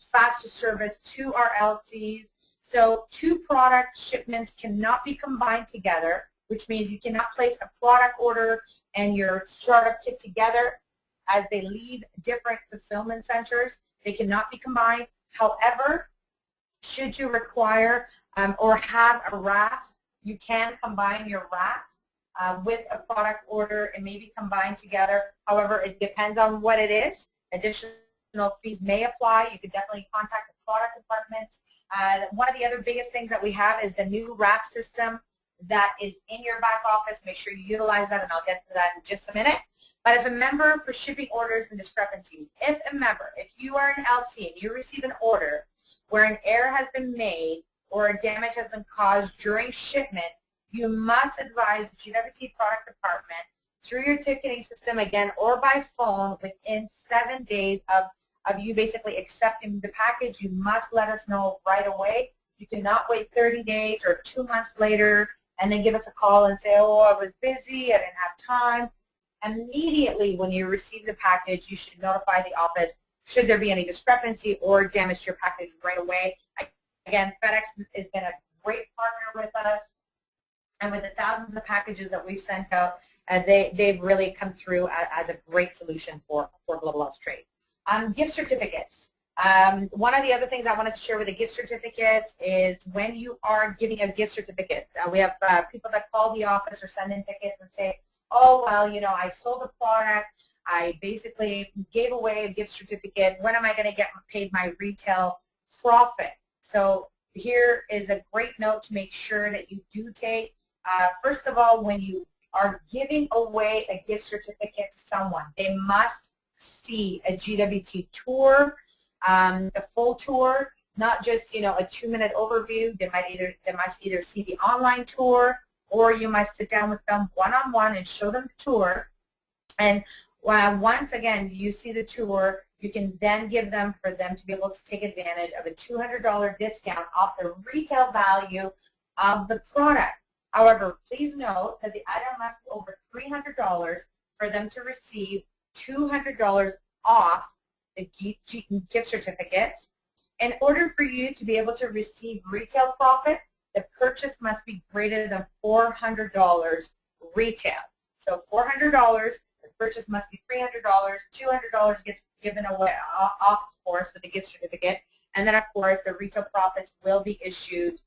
faster service to our LCs. So two product shipments cannot be combined together, which means you cannot place a product order and your startup kit together as they leave different fulfillment centers. They cannot be combined. However, should you require or have a RAF, you can combine your RAF with a product order and maybe combine together. However, it depends on what it is. Additional fees may apply. You could definitely contact the product department. One of the other biggest things that we have is the new RAF system that is in your back office. Make sure you utilize that, and I'll get to that in just a minute. But if a member, for shipping orders and discrepancies, if you are an LC and you receive an order where an error has been made or a damage has been caused during shipment, you must advise the GWT product department through your ticketing system, again, or by phone within 7 days of you basically accepting the package. You must let us know right away. You cannot wait 30 days or 2 months later and then give us a call and say, oh, I was busy, I didn't have time. Immediately when you receive the package, you should notify the office should there be any discrepancy or damage to your package right away. Again, FedEx has been a great partner with us, and with the thousands of packages that we've sent out, they've really come through as a great solution for Global Off Trade. Gift certificates. One of the other things I wanted to share with the gift certificates is when you are giving a gift certificate, we have people that call the office or send in tickets and say, oh, well, you know, I sold a product, I basically gave away a gift certificate, when am I going to get paid my retail profit? So here is a great note to make sure that you do take. First of all, when you are giving away a gift certificate to someone, they must see a GWT tour, a full tour, not just, you know, a 2-minute overview. They must either see the online tour, or you must sit down with them one-on-one and show them the tour. And once again you see the tour, you can then give them, for them to be able to take advantage of a $200 discount off the retail value of the product. However, please note that the item must be over $300 for them to receive $200 off the gift certificates. In order for you to be able to receive retail profit, the purchase must be greater than $400 retail. So $400, the purchase must be $300, $200 gets given away off, of course, with the gift certificate, and then, of course, the retail profits will be issued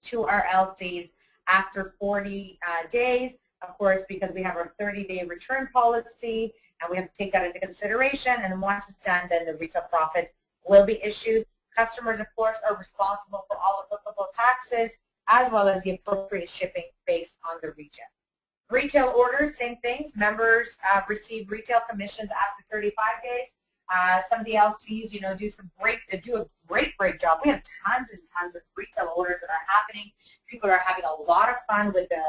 to our LCs after 40 days, of course, because we have our 30-day return policy, and we have to take that into consideration, and once it's done, then the retail profits will be issued. Customers, of course, are responsible for all applicable taxes, as well as the appropriate shipping based on the region. Retail orders, same things. Members receive retail commissions after 35 days. Some of the LCs, you know, do a great job. We have tons and tons of retail orders that are happening. People are having a lot of fun with the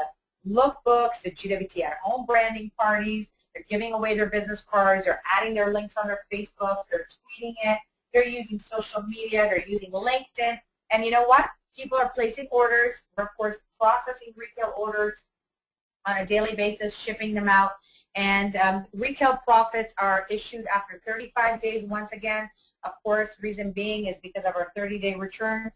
lookbooks, the GWT at home branding parties. They're giving away their business cards. They're adding their links on their Facebook. They're tweeting it. They're using social media. They're using LinkedIn. And you know what? People are placing orders. We're, of course, processing retail orders on a daily basis, shipping them out. And retail profits are issued after 35 days once again. Of course, reason being is because of our 30-day return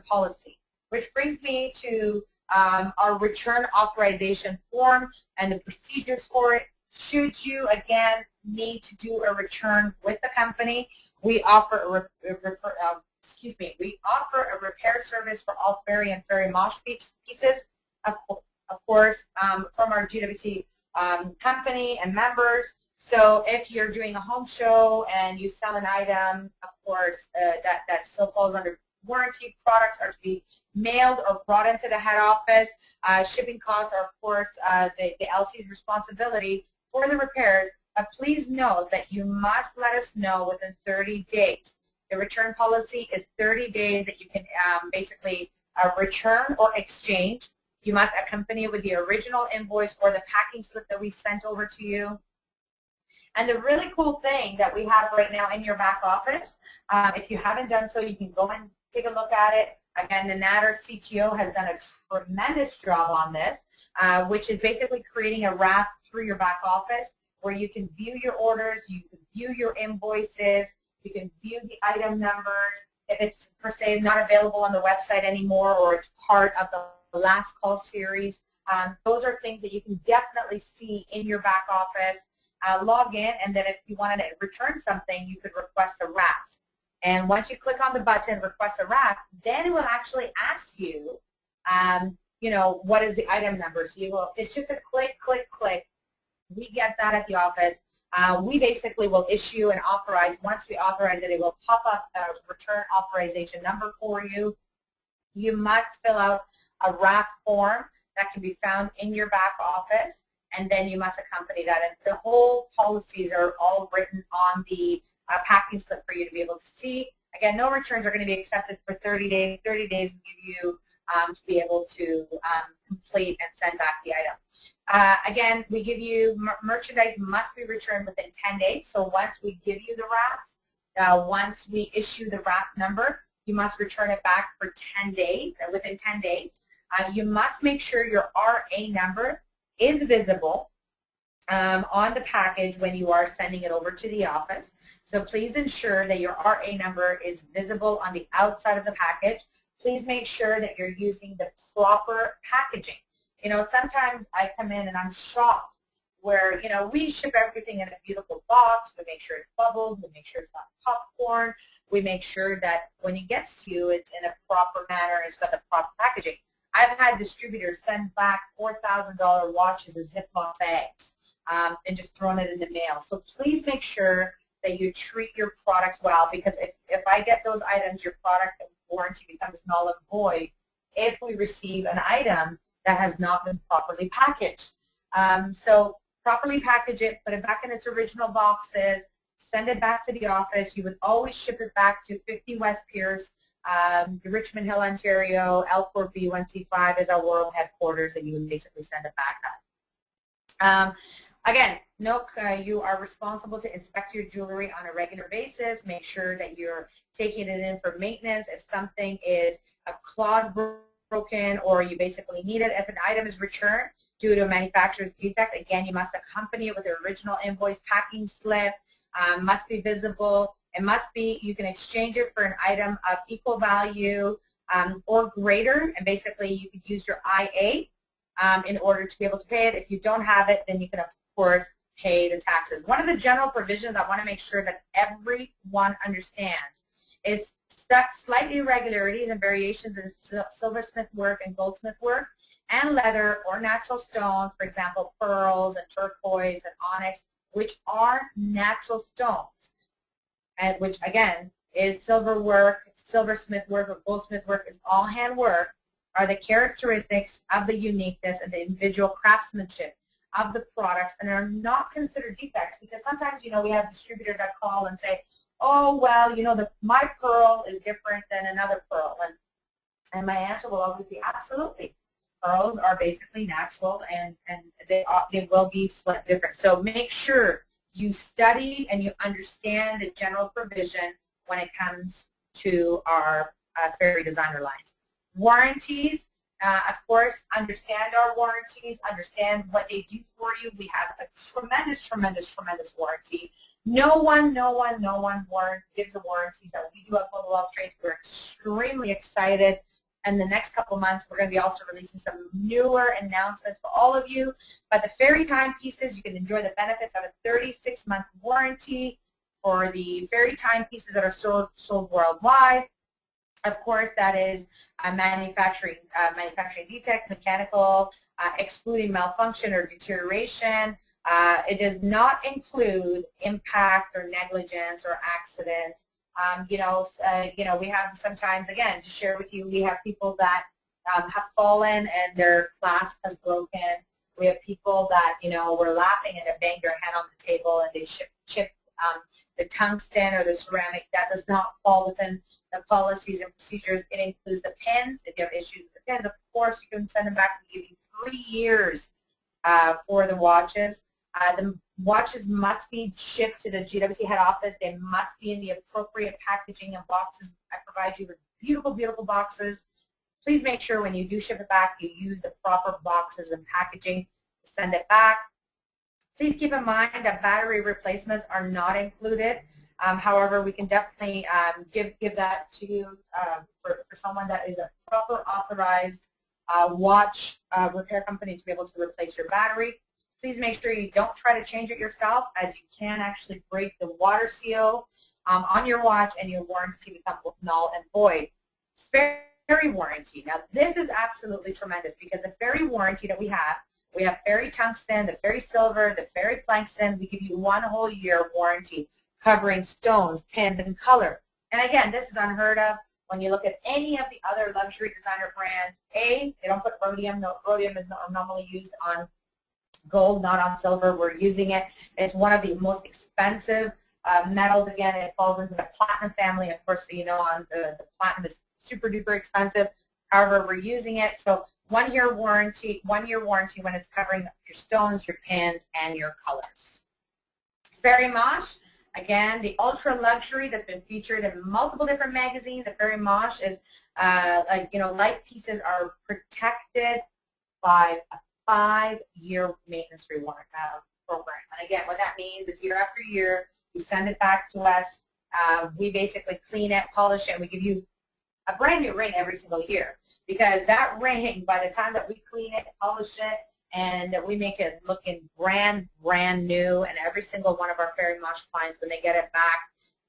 policy. Which brings me to our return authorization form and the procedures for it. Should you, again, need to do a return with the company, we offer a we offer a repair service for all FERI and FERI MOSH pieces, of course, from our GWT company and members. So if you're doing a home show and you sell an item, of course, that still falls under warranty. Products are to be mailed or brought into the head office. Shipping costs are, of course, the LC's responsibility for the repairs. But please note that you must let us know within 30 days. The return policy is 30 days that you can basically return or exchange. You must accompany it with the original invoice or the packing slip that we sent over to you. And the really cool thing that we have right now in your back office, if you haven't done so, you can go and take a look at it. Again, the Natter CTO has done a tremendous job on this, which is basically creating a wrap through your back office where you can view your orders, you can view your invoices, you can view the item numbers. If it's, per se, not available on the website anymore or it's part of the last call series, those are things that you can definitely see in your back office. Log in, and then if you wanted to return something, you could request a wrap. And once you click on the button, request a wrap, then it will actually ask you, you know, what is the item number. So you will, it's just a click, click, click. We get that at the office. We basically will issue and authorize. Once we authorize it, it will pop up a return authorization number for you. You must fill out a RAF form that can be found in your back office, and then you must accompany that. And the whole policies are all written on the packing slip for you to be able to see. Again, no returns are going to be accepted for 30 days. 30 days will give you to be able to complete and send back the item. Again, we give you merchandise must be returned within 10 days. So once we give you the wrap, once we issue the wrap number, you must return it back for 10 days, within 10 days. You must make sure your RA number is visible on the package when you are sending it over to the office. So please ensure that your RA number is visible on the outside of the package. Please make sure that you're using the proper packaging. You know, sometimes I come in and I'm shocked where, you know, we ship everything in a beautiful box. We make sure it's bubbled. We make sure it's not popcorn. We make sure that when it gets to you, it's in a proper manner. It's got the proper packaging. I've had distributors send back $4,000 watches in Ziploc bags and just thrown it in the mail. So please make sure that you treat your products well, because if I get those items, your product warranty becomes null and void if we receive an item that has not been properly packaged. So properly package it, put it back in its original boxes, send it back to the office. You would always ship it back to 50 West Pierce, Richmond Hill, Ontario. L4B1C5 is our world headquarters, and you would basically send it back up. Again, note you are responsible to inspect your jewelry on a regular basis. Make sure that you're taking it in for maintenance. If something is a clause broken or you basically need it, if an item is returned due to a manufacturer's defect, again, you must accompany it with the original invoice, packing slip, must be visible. It must be, you can exchange it for an item of equal value or greater, and basically you could use your IA in order to be able to pay it. If you don't have it, then you can, of course, pay the taxes. One of the general provisions I want to make sure that everyone understands is slight irregularities and variations in silversmith work and goldsmith work and leather or natural stones, for example, pearls and turquoise and onyx, which are natural stones, and which, again, is silver work, silversmith work, or goldsmith work is all hand work, are the characteristics of the uniqueness and the individual craftsmanship of the products and are not considered defects, because sometimes, you know, we have distributors that call and say, oh, well, you know, my pearl is different than another pearl. And my answer will always be absolutely. Pearls are basically natural, and they will be slightly different. So make sure you study and you understand the general provision when it comes to our FERI designer lines. Warranties, of course, understand our warranties, understand what they do for you. We have a tremendous, tremendous, tremendous warranty. No one gives the warranties that we do at Global Wealth Trades. We're extremely excited. And the next couple of months, we're going to be also releasing some newer announcements for all of you. But the FERI timepieces, you can enjoy the benefits of a 36-month warranty for the FERI timepieces that are sold worldwide. Of course, that is manufacturing defect, mechanical, excluding malfunction or deterioration. It does not include impact or negligence or accidents. We have sometimes, again, to share with you, we have people that have fallen and their clasp has broken. We have people that, you know, were laughing and they banged their head on the table and they chipped the tungsten or the ceramic. That does not fall within the policies and procedures. It includes the pins. If you have issues with the pins, of course, you can send them back. We give you 3 years for the watches. The watches must be shipped to the GWC head office. They must be in the appropriate packaging and boxes. I provide you with beautiful, beautiful boxes. Please make sure when you do ship it back, you use the proper boxes and packaging to send it back. Please keep in mind that battery replacements are not included. However, we can definitely give that to you for someone that is a proper authorized watch repair company to be able to replace your battery. Please make sure you don't try to change it yourself, as you can actually break the water seal on your watch and your warranty becomes null and void. FERI warranty. Now, this is absolutely tremendous because the FERI warranty that we have FERI tungsten, the FERI silver, the FERI plankton. We give you 1 whole year warranty covering stones, pins, and color. And again, this is unheard of. When you look at any of the other luxury designer brands, they don't put rhodium. No, rhodium is not normally used on gold, not on silver. We're using it. It's one of the most expensive metals. Again, it falls into the platinum family. Of course, so you know, on the platinum is super duper expensive. However, we're using it. So 1 year warranty, 1 year warranty when it's covering your stones, your pins, and your colors. FERI MOSH, again, the ultra luxury that's been featured in multiple different magazines. The FERI MOSH is, life pieces are protected by a 5-year maintenance reward program. And again, what that means is year after year, you send it back to us. We basically clean it, polish it, and we give you a brand new ring every single year, because that ring, by the time that we clean it, polish it, and that we make it looking brand new, and every single one of our FERI MOSH clients, when they get it back,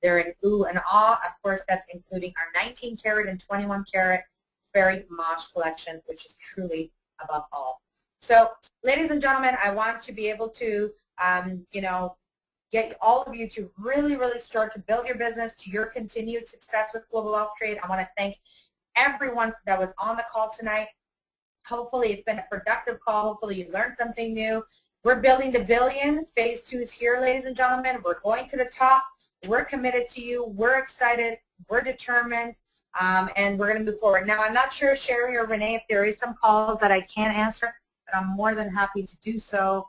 they're in ooh and ah. Of course, that's including our 19 karat and 21 karat FERI MOSH collection, which is truly above all. So, ladies and gentlemen, I want to be able to, get all of you to really, really start to build your business to your continued success with Global Wealth Trade. I want to thank everyone that was on the call tonight. Hopefully, it's been a productive call. Hopefully, you learned something new. We're building the billion. Phase 2 is here, ladies and gentlemen. We're going to the top. We're committed to you. We're excited. We're determined. And we're going to move forward. Now, I'm not sure, Sherry or Renee, if there is some calls that I can't answer, but I'm more than happy to do so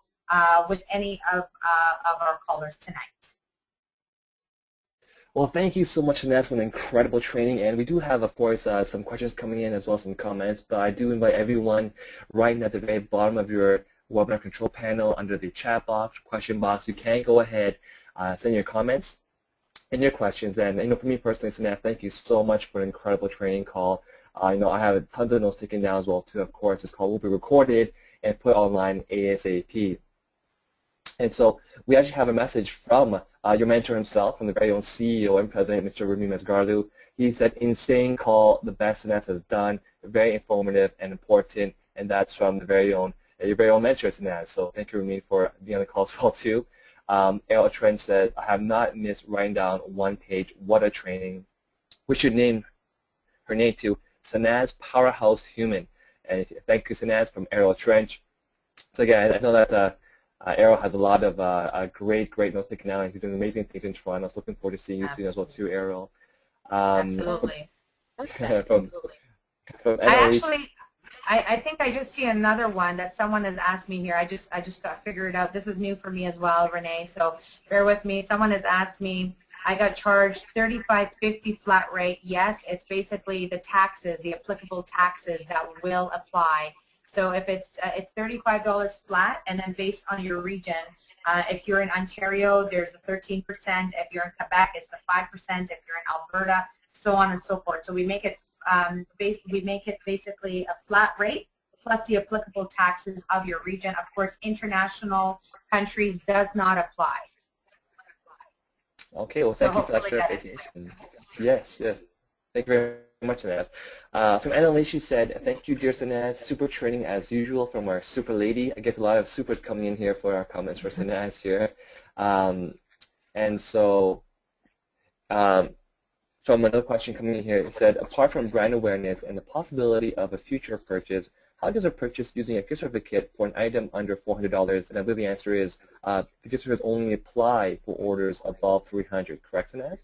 with any of our callers tonight. Well, thank you so much, Sanaz, for an incredible training. And we do have, of course, some questions coming in as well as some comments. But I do invite everyone right at the very bottom of your webinar control panel under the chat box, question box. You can go ahead, send your comments and your questions. And for me personally, Sanaz, thank you so much for an incredible training call. I have tons of notes taken down as well too. Of course, this call will be recorded and put online ASAP. And so we actually have a message from your mentor himself, from the very own CEO and President, Mr. Rumi Mesgarlu. He said, insane call, the best Sanaz has done, very informative and important, and that's from the your very own mentor, Sanaz. So thank you, Rumi, for being on the call as well too. Errol Trent says, I have not missed writing down one page. What a training. We should name her name to Sanaz Powerhouse Hooman. And thank you, Sanaz, from Errol Trent. So again, I know that Errol has a lot of great notes taken out, and he's doing amazing things in Toronto. So looking forward to seeing you soon as well too, Errol. Absolutely. From, Absolutely. from I Annalise. actually, I think I just see another one that someone has asked me here. I just got figured out. This is new for me as well, Renee. So bear with me. Someone has asked me. I got charged $35.50 flat rate. Yes, it's basically the taxes, the applicable taxes that will apply. So if it's $35 flat, and then based on your region, if you're in Ontario, there's the 13%. If you're in Quebec, it's the 5%. If you're in Alberta, so on and so forth. So we make it basically a flat rate plus the applicable taxes of your region. Of course, international countries does not apply. Okay, well, So thank you for that clarification. Yes, yes. Thank you very much, Sanaz. From Annalise, she said, thank you, dear Sanaz. Super training as usual from our super lady. I guess a lot of supers coming in here for our comments for Sanaz here. And so, from another question coming in here, it said, apart from brand awareness and the possibility of a future purchase, how does a purchase using a gift certificate for an item under $400? And I believe the answer is the gift certificates only apply for orders above $300. Correct, Sanaz?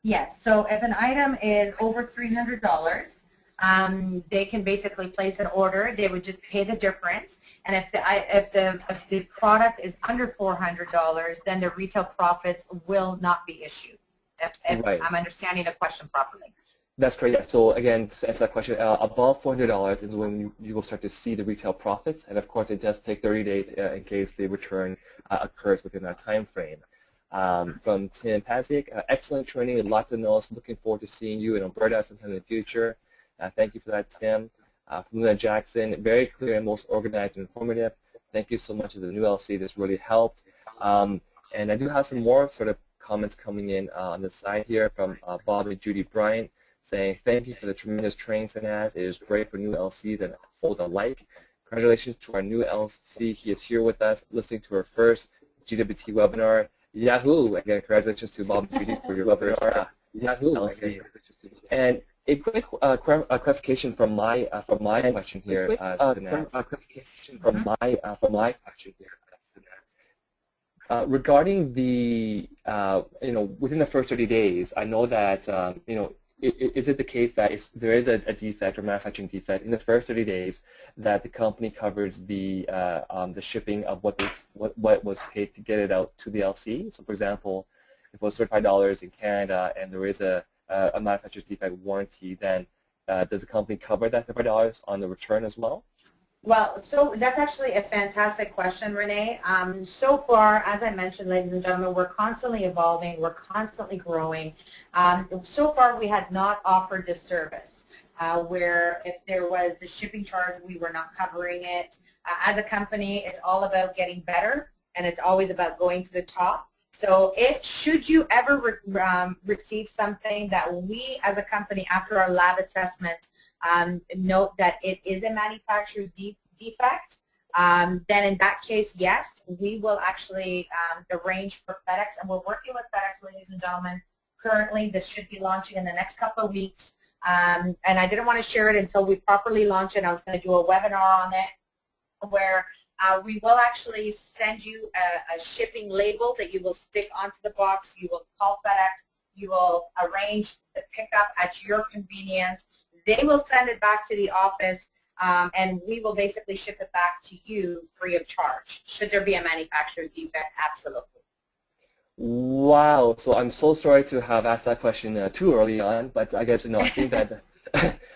Yes. So if an item is over $300, they can basically place an order. They would just pay the difference. And if the product is under $400, then the retail profits will not be issued. If Right. I'm understanding the question properly. That's correct. Yeah. So again, to answer that question, above $400 is when you will start to see the retail profits, and of course, it does take 30 days in case the return occurs within that time frame. From Tim Pazik, excellent training, lots of notes. Looking forward to seeing you in Alberta sometime in the future. Thank you for that, Tim. From Luna Jackson, very clear and most organized and informative. Thank you so much to the new LC. This really helped. And I do have some more sort of comments coming in on the side here from Bob and Judy Bryant, saying thank you for the tremendous training, Sanaz. It is great for new LCs and hold alike. Congratulations to our new LC. He is here with us, listening to our first GWT webinar. Yahoo! Again, congratulations to Bob and Judy for your webinar. Yahoo! LC. And a quick clarification from my question here, Sanaz. Regarding the within the first 30 days, I know that is it the case that there is a defect or manufacturing defect in the first 30 days that the company covers the shipping of what was paid to get it out to the LC? So, for example, if it was $35 in Canada and there is a manufacturer's defect warranty, then does the company cover that $35 on the return as well? Well, so that's actually a fantastic question, Renee. So far, as I mentioned, ladies and gentlemen, we're constantly evolving, we're constantly growing. So far, we had not offered this service where if there was the shipping charge, we were not covering it. As a company, it's all about getting better, and it's always about going to the top. So should you ever receive something that we as a company, after our lab assessment, note that it is a manufacturer's defect, then in that case, yes, we will actually arrange for FedEx, and we're working with FedEx, ladies and gentlemen. Currently, this should be launching in the next couple of weeks, and I didn't want to share it until we properly launch it. I was going to do a webinar on it where we will actually send you a shipping label that you will stick onto the box. You will call FedEx. You will arrange the pickup at your convenience. They will send it back to the office, and we will basically ship it back to you free of charge. Should there be a manufacturer's defect? Absolutely. Wow. So I'm so sorry to have asked that question too early on, but I guess I think that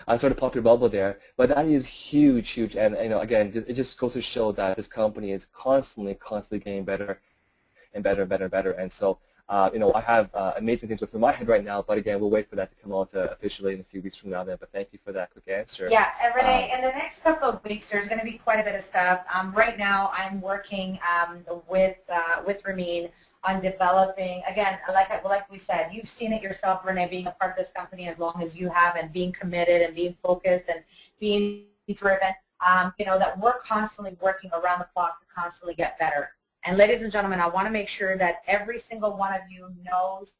I sort of popped your bubble there. But that is huge, huge, and again, it just goes to show that this company is constantly getting better and better and better and better. And so, I have amazing things within my head right now, but again, we'll wait for that to come out officially in a few weeks from now then. But thank you for that quick answer. Yeah, and Renee, in the next couple of weeks, there's going to be quite a bit of stuff. Right now, I'm working with Ramin on developing, again, like we said, you've seen it yourself, Renee, being a part of this company as long as you have, and being committed and being focused and being driven, that we're constantly working around the clock to constantly get better. And ladies and gentlemen, I want to make sure that every single one of you knows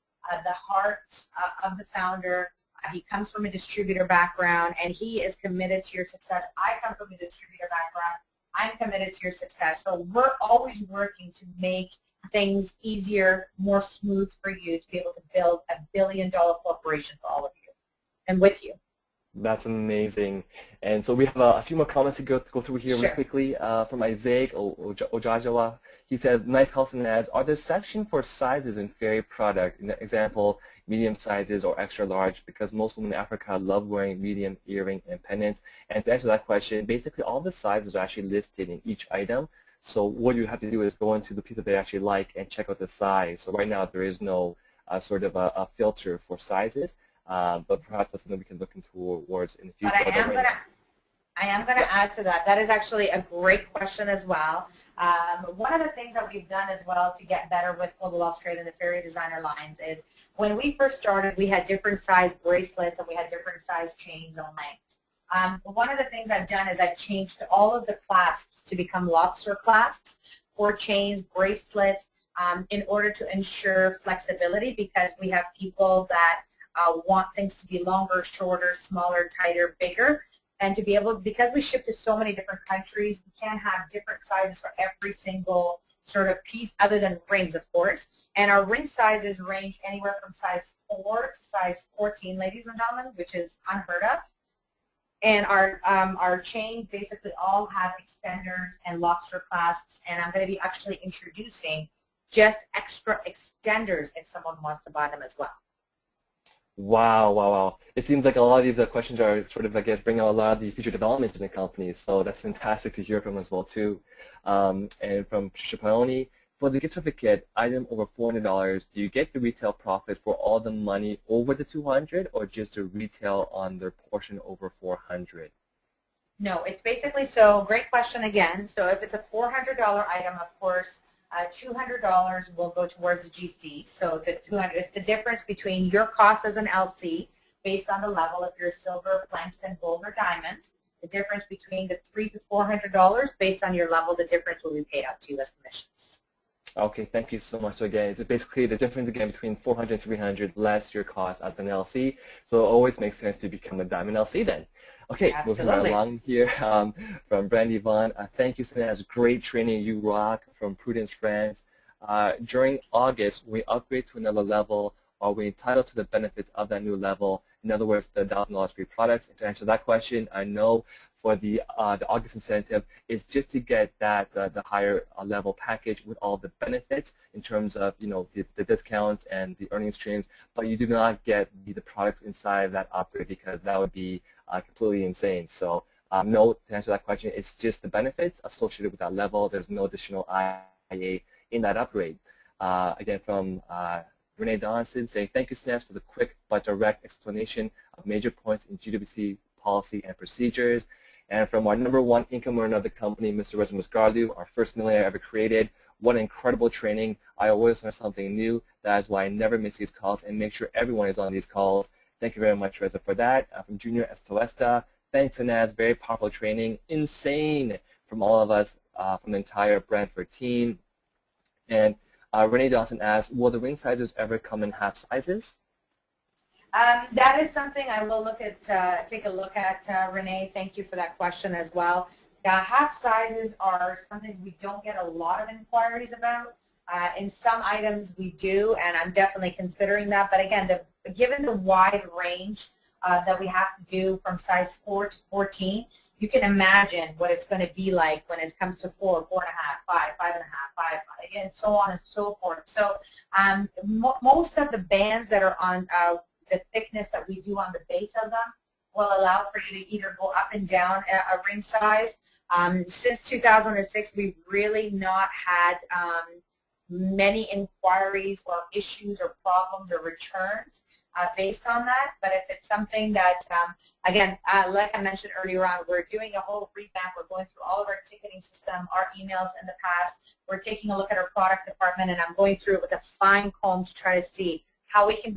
the heart of the founder. He comes from a distributor background, and he is committed to your success. I come from a distributor background. I'm committed to your success. So we're always working to make things easier, more smooth for you to be able to build a billion-dollar corporation for all of you and with you. That's amazing. And so we have a few more comments to go through here really Sure. quickly from Isaac Ojajawa. He says, nice calls and ads. Are there sections for sizes in FERI product? In example, medium sizes or extra large, because most women in Africa love wearing medium earring and pendants. And to answer that question, basically all the sizes are actually listed in each item. So what you have to do is go into the piece that they actually like and check out the size. So right now there is no sort of a filter for sizes. But perhaps that's something we can look into towards in the future. But I am going to add to that. That is actually a great question as well. One of the things that we've done as well to get better with Global Wealth Trade and the FERI designer lines is when we first started, we had different size bracelets and we had different size chains and lengths. One of the things I've done is I've changed all of the clasps to become lobster clasps for chains, bracelets, in order to ensure flexibility, because we have people that want things to be longer, shorter, smaller, tighter, bigger. And to be able, because we ship to so many different countries, we can't have different sizes for every single sort of piece other than rings, of course. And our ring sizes range anywhere from size 4 to size 14, ladies and gentlemen, which is unheard of. And our chains basically all have extenders and lobster clasps, and I'm going to be actually introducing just extra extenders if someone wants to buy them as well. Wow, wow, wow. It seems like a lot of these questions are sort of, I guess, bringing out a lot of the future development in the company. So that's fantastic to hear from as well, too. And from Patricia, for the gift certificate, item over $400, do you get the retail profit for all the money over the $200 or just the retail on their portion over $400? No, it's basically, so great question again. So if it's a $400 item, of course, $200 will go towards the GC. So the 200 is the difference between your cost as an LC based on the level, if you're silver, plankton, gold, or diamond. The difference between the $300 to $400 based on your level, the difference will be paid out to you as commissions. Okay, thank you so much. So again, it's basically the difference again between 400 and 300 less your cost as an LC. So it always makes sense to become a diamond LC then. Okay, moving right along here from Brandy Vaughn. Thank you, Sanaz. Great training. You rock. From Prudence, France. During August, we upgrade to another level. Are we entitled to the benefits of that new level? In other words, the $1,000 free products. And to answer that question, I know for the August incentive is just to get that the higher level package with all the benefits in terms of the discounts and the earning streams, but you do not get the products inside that upgrade because that would be completely insane. So no, to answer that question, it's just the benefits associated with that level. There's no additional IA in that upgrade. Again, from Renee Donaldson saying, thank you, Sanaz, for the quick but direct explanation of major points in GWC policy and procedures. And from our #1 income earner of the company, Mr. Reza Musgardu, our first millionaire ever created. What an incredible training. I always learn something new. That is why I never miss these calls and make sure everyone is on these calls. Thank you very much, Reza, for that. From Junior Estoesta, thanks, Sanaz. Very powerful training. Insane from all of us, from the entire Brantford team. And Renee Dawson asks, will the ring sizes ever come in half sizes? That is something I will look at, take a look at, Renee. Thank you for that question as well. Half sizes are something we don't get a lot of inquiries about. In some items we do, and I'm definitely considering that. But again, given the wide range that we have to do from size 4 to 14, you can imagine what it's going to be like when it comes to 4, 4.5, 5, 5.5, 5, and so on and so forth. So most of the bands that are on the thickness that we do on the base of them will allow for you to either go up and down a ring size. Since 2006, we've really not had many inquiries or issues or problems or returns based on that. But if it's something that, again, like I mentioned earlier on, we're doing a whole revamp. We're going through all of our ticketing system, our emails in the past. We're taking a look at our product department, and I'm going through it with a fine comb to try to see how we can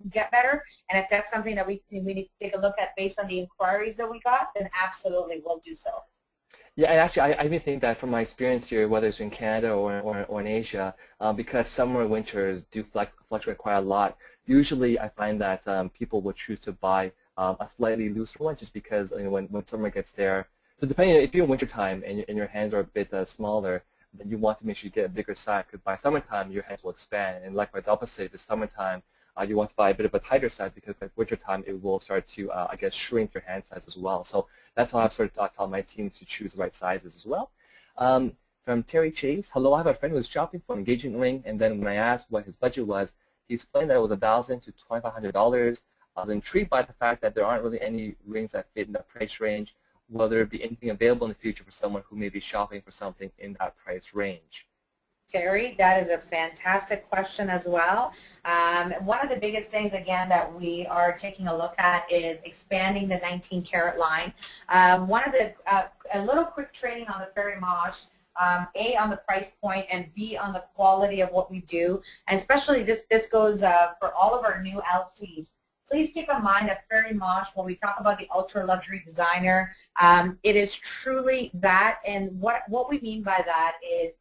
get better, and if that's something that we need to take a look at based on the inquiries that we got, then absolutely we'll do so. Yeah, actually, I even think that from my experience here, whether it's in Canada or in Asia, because summer and winters do fluctuate quite a lot, usually I find that people will choose to buy a slightly looser one just because when summer gets there, So depending, if you're in wintertime and your hands are a bit smaller, then you want to make sure you get a bigger size, because by summertime your hands will expand, and likewise opposite, if it's summertime, you want to buy a bit of a tighter size, because by wintertime it will start to, I guess, shrink your hand size as well. So that's how I've sort of taught my team to choose the right sizes as well. From Terry Chase, hello, I have a friend who was shopping for an engagement ring, and then when I asked what his budget was, he explained that it was $1,000 to $2,500. I was intrigued by the fact that there aren't really any rings that fit in that price range. Will there be anything available in the future for someone who may be shopping for something in that price range? Terry, that is a fantastic question as well. One of the biggest things, again, that we are taking a look at is expanding the 19 karat line. One of the, a little quick training on the FERI MOSH, A, on the price point, and B, on the quality of what we do. And especially this goes for all of our new LCs. Please keep in mind that FERI MOSH, when we talk about the ultra luxury designer, it is truly that. And what we mean by that is,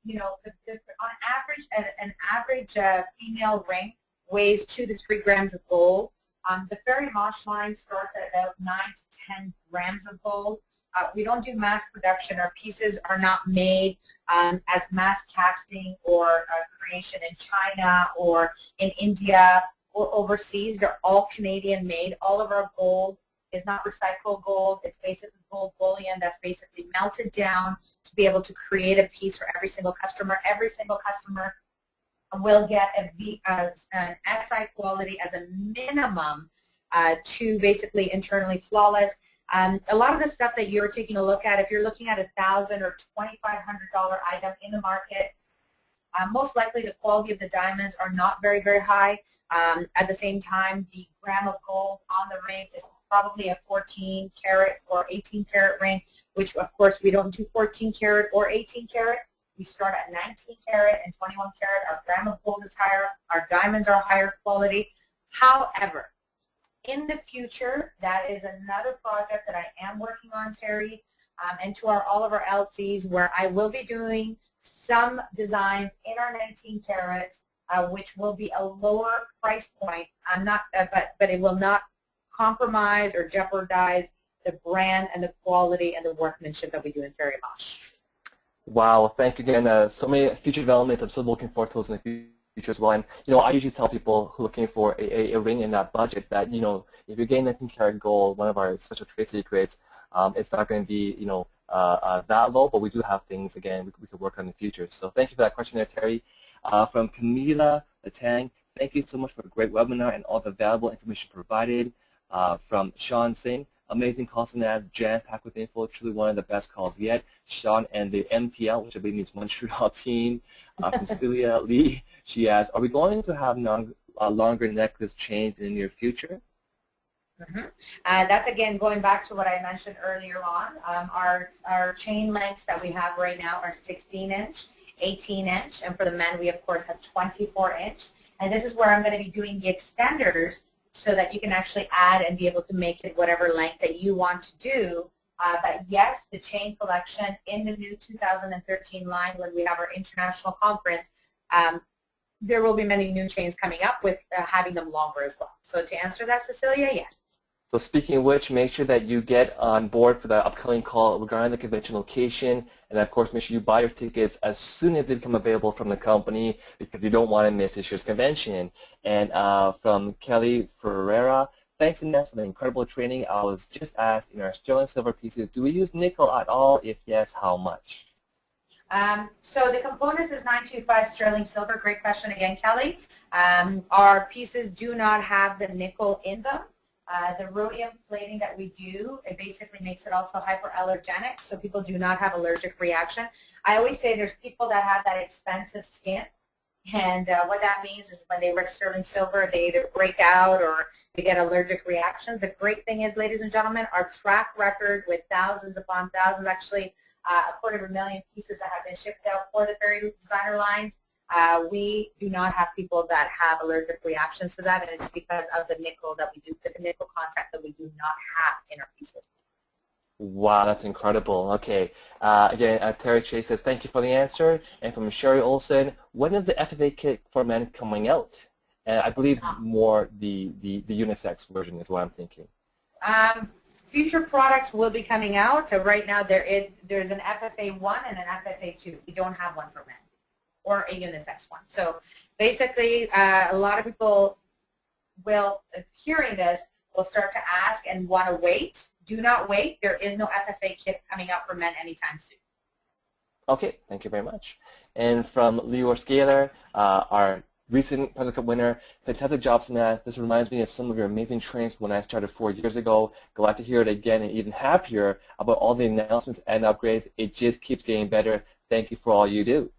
you know, on average, an average female ring weighs 2 to 3 grams of gold. The FERI MOSH line starts at about 9 to 10 grams of gold. We don't do mass production. Our pieces are not made as mass casting or creation in China or in India or overseas. They're all Canadian made. All of our gold is not recycled gold. It's basically gold bullion that's basically melted down to be able to create a piece for every single customer. Every single customer will get an SI quality as a minimum to basically internally flawless. A lot of the stuff that you're taking a look at, if you're looking at $1,000 or $2,500 item in the market, most likely the quality of the diamonds are not very, very high. At the same time, the gram of gold on the ring is probably a 14 karat or 18 karat ring, which of course we don't do 14 karat or 18 karat. We start at 19 karat and 21 karat. Our gram of gold is higher. Our diamonds are higher quality. However, in the future, that is another project that I am working on, Terry, and to all of our LCs, where I will be doing some designs in our 19 karat, which will be a lower price point. I'm not, but it will not compromise or jeopardize the brand and the quality and the workmanship that we do in FERI MOSH. Wow, thank you again. So many future developments. I'm still looking forward to those in the future as well. And you know, I usually tell people who are looking for a ring in that budget that, you know, if you're getting 19 karat gold, one of our special trade secrets, it's not going to be, you know, that low, but we do have things, again, we could work on in the future. So thank you for that question there, Terry. From Camila Latang, thank you so much for a great webinar and all the valuable information provided. From Sean Singh, amazing call, Sanaz, jam-packed with info, truly one of the best calls yet. Sean and the MTL, which I believe means Montreal team. From Celia Lee, she asks, are we going to have longer necklace chains in the near future? That's, again, going back to what I mentioned earlier on. Our chain lengths that we have right now are 16-inch, 18-inch, and for the men we, of course, have 24-inch. And this is where I'm going to be doing the extenders so that you can actually add and be able to make it whatever length that you want to do. But yes, the chain collection in the new 2013 line, when we have our international conference, there will be many new chains coming up with having them longer as well. So to answer that, Cecilia, yes. So speaking of which, make sure that you get on board for the upcoming call regarding the convention location, and of course make sure you buy your tickets as soon as they become available from the company, because you don't want to miss this year's convention. And from Kelly Ferreira, thanks Inez for the incredible training. I was just asked, in our sterling silver pieces, do we use nickel at all? If yes, how much? So the components is 925 sterling silver. Great question again, Kelly. Our pieces do not have the nickel in them. The rhodium plating that we do, it basically makes it also hyperallergenic, so people do not have allergic reaction. I always say there's people that have that expensive skin, and what that means is when they wear sterling silver, they either break out or they get allergic reactions. The great thing is, ladies and gentlemen, our track record with thousands upon thousands, actually a 250,000 pieces that have been shipped out for the FERI designer lines, we do not have people that have allergic reactions to that, and it's because of the nickel that we do, the nickel content that we do not have in our pieces. Wow, that's incredible. Okay. Again, Terry Chase says, thank you for the answer. And from Sherry Olson, when is the FFA kit for men coming out? And I believe more the unisex version is what I'm thinking. Future products will be coming out. So right now there's an FFA 1 and an FFA 2. We don't have one for men or a unisex one. So basically, a lot of people will, hearing this, will start to ask and want to wait. Do not wait. There is no FFA kit coming out for men anytime soon. Okay, thank you very much. And from Lior Scaler, our recent President Cup winner, fantastic job, Sanaz. This reminds me of some of your amazing trainings when I started 4 years ago. Glad to hear it again, and even happier about all the announcements and upgrades. It just keeps getting better. Thank you for all you do.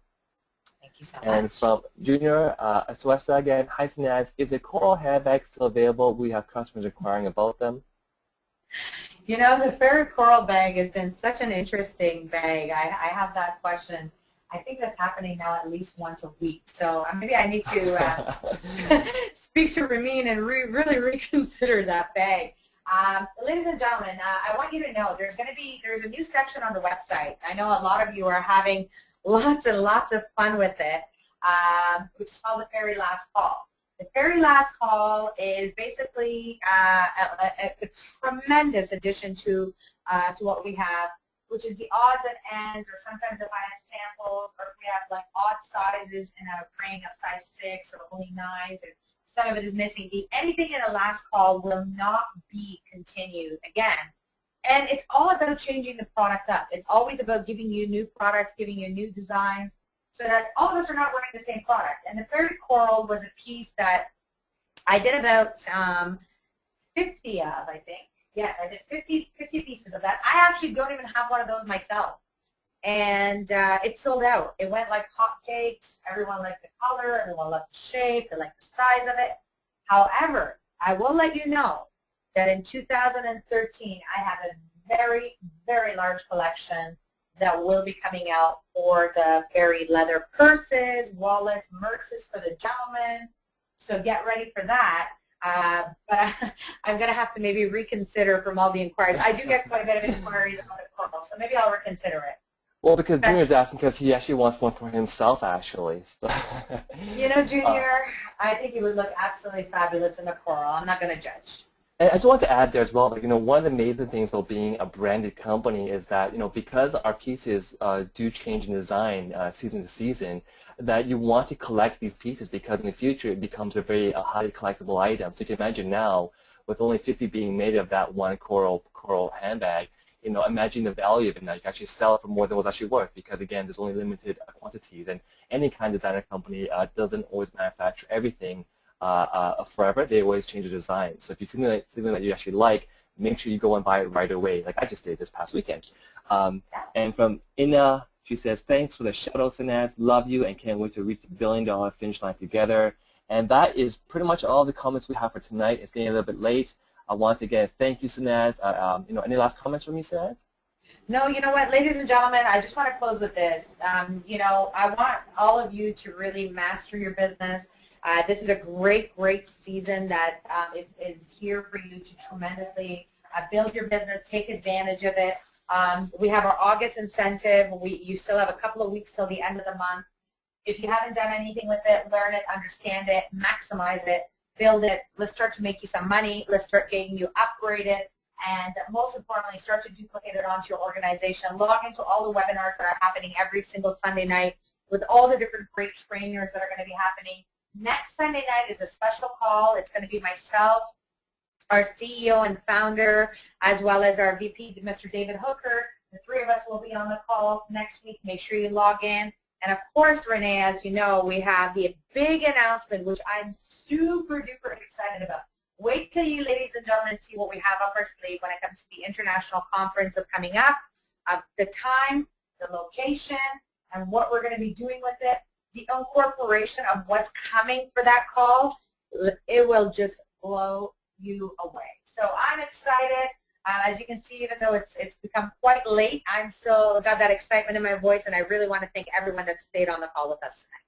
Thank you so much. And from Junior Asuesta again, hi Sanaz, is a coral handbag still available? We have customers inquiring about them. You know, the FERI coral bag has been such an interesting bag. I have that question. I think that's happening now at least once a week. So maybe I need to speak to Ramin and really reconsider that bag. Ladies and gentlemen, I want you to know there's a new section on the website. I know a lot of you are having lots and lots of fun with it, which is called the FERI Last Call. The FERI Last Call is basically a tremendous addition to what we have, which is the odds and ends, or sometimes if I have samples, or if we have like odd sizes in a ring of size 6 or only 9s, and some of it is missing. Anything in a last call will not be continued again. And it's all about changing the product up. It's always about giving you new products, giving you new designs, so that all of us are not wearing the same product. And the FERI Coral was a piece that I did about 50 of, I think. Yes, I did 50 pieces of that. I actually don't even have one of those myself. And it sold out. It went like hotcakes. Everyone liked the color. Everyone loved the shape. They liked the size of it. However, I will let you know that in 2013, I have a very, very large collection that will be coming out for the FERI leather purses, wallets, merces for the gentlemen. So get ready for that. But I'm going to have to maybe reconsider from all the inquiries. I do get quite a bit of inquiries about the coral, so maybe I'll reconsider it. Well, because Junior's asking because he actually wants one for himself, actually. So. You know, Junior, I think you would look absolutely fabulous in a coral. I'm not going to judge. And I just want to add there as well, like, one of the amazing things about being a branded company is that, because our pieces do change in design season to season, that you want to collect these pieces because in the future it becomes a very highly collectible item. So you can imagine now, with only 50 being made of that one coral handbag, imagine the value of it now. You can actually sell it for more than what's actually worth because, again, there's only limited quantities. And any kind of designer company doesn't always manufacture everything forever. They always change the design. So if you see something that you actually like, make sure you go and buy it right away, like I just did this past weekend. And from Ina, she says, thanks for the shout-out, Sanaz. Love you and can't wait to reach the $1 billion finish line together. And that is pretty much all the comments we have for tonight. It's getting a little bit late. I want to again thank you, Sanaz. Any last comments from you, Sanaz? No, you know what, ladies and gentlemen, I just want to close with this. I want all of you to really master your business. This is a great, great season that is here for you to tremendously build your business, take advantage of it. We have our August incentive. You still have a couple of weeks till the end of the month. If you haven't done anything with it, learn it, understand it, maximize it, build it. Let's start to make you some money. Let's start getting you upgraded. And most importantly, start to duplicate it onto your organization. Log into all the webinars that are happening every single Sunday night with all the different great trainers that are going to be happening. Next Sunday night is a special call. It's going to be myself, our CEO and founder, as well as our VP, Mr. David Hooker. The three of us will be on the call next week. Make sure you log in. And of course, Renee, as you know, we have the big announcement, which I'm super duper excited about. Wait till you, ladies and gentlemen, see what we have up our sleeve when it comes to the international conference of coming up, the time, the location, and what we're going to be doing with it. The incorporation of what's coming for that call, it will just blow you away. So I'm excited. As you can see, even though it's become quite late, I'm still got that excitement in my voice, and I really want to thank everyone that stayed on the call with us tonight.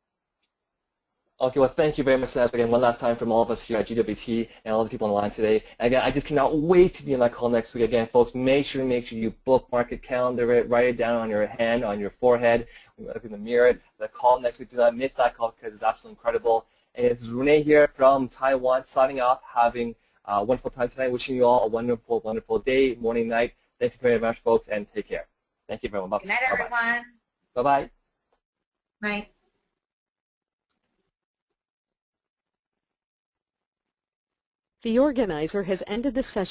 Okay, well, thank you very much, Sanaz. Again, one last time from all of us here at GWT and all the people on the line today. And again, I just cannot wait to be on that call next week. Again, folks, make sure you bookmark it, calendar it, write it down on your hand, on your forehead, look in the mirror. The call next week, do not miss that call because it's absolutely incredible. And it's Renee here from Taiwan signing off, having wonderful time tonight. Wishing you all a wonderful, wonderful day, morning, night. Thank you very much, folks, and take care. Thank you very much. Good night, everyone. Bye-bye. Night. The organizer has ended the session.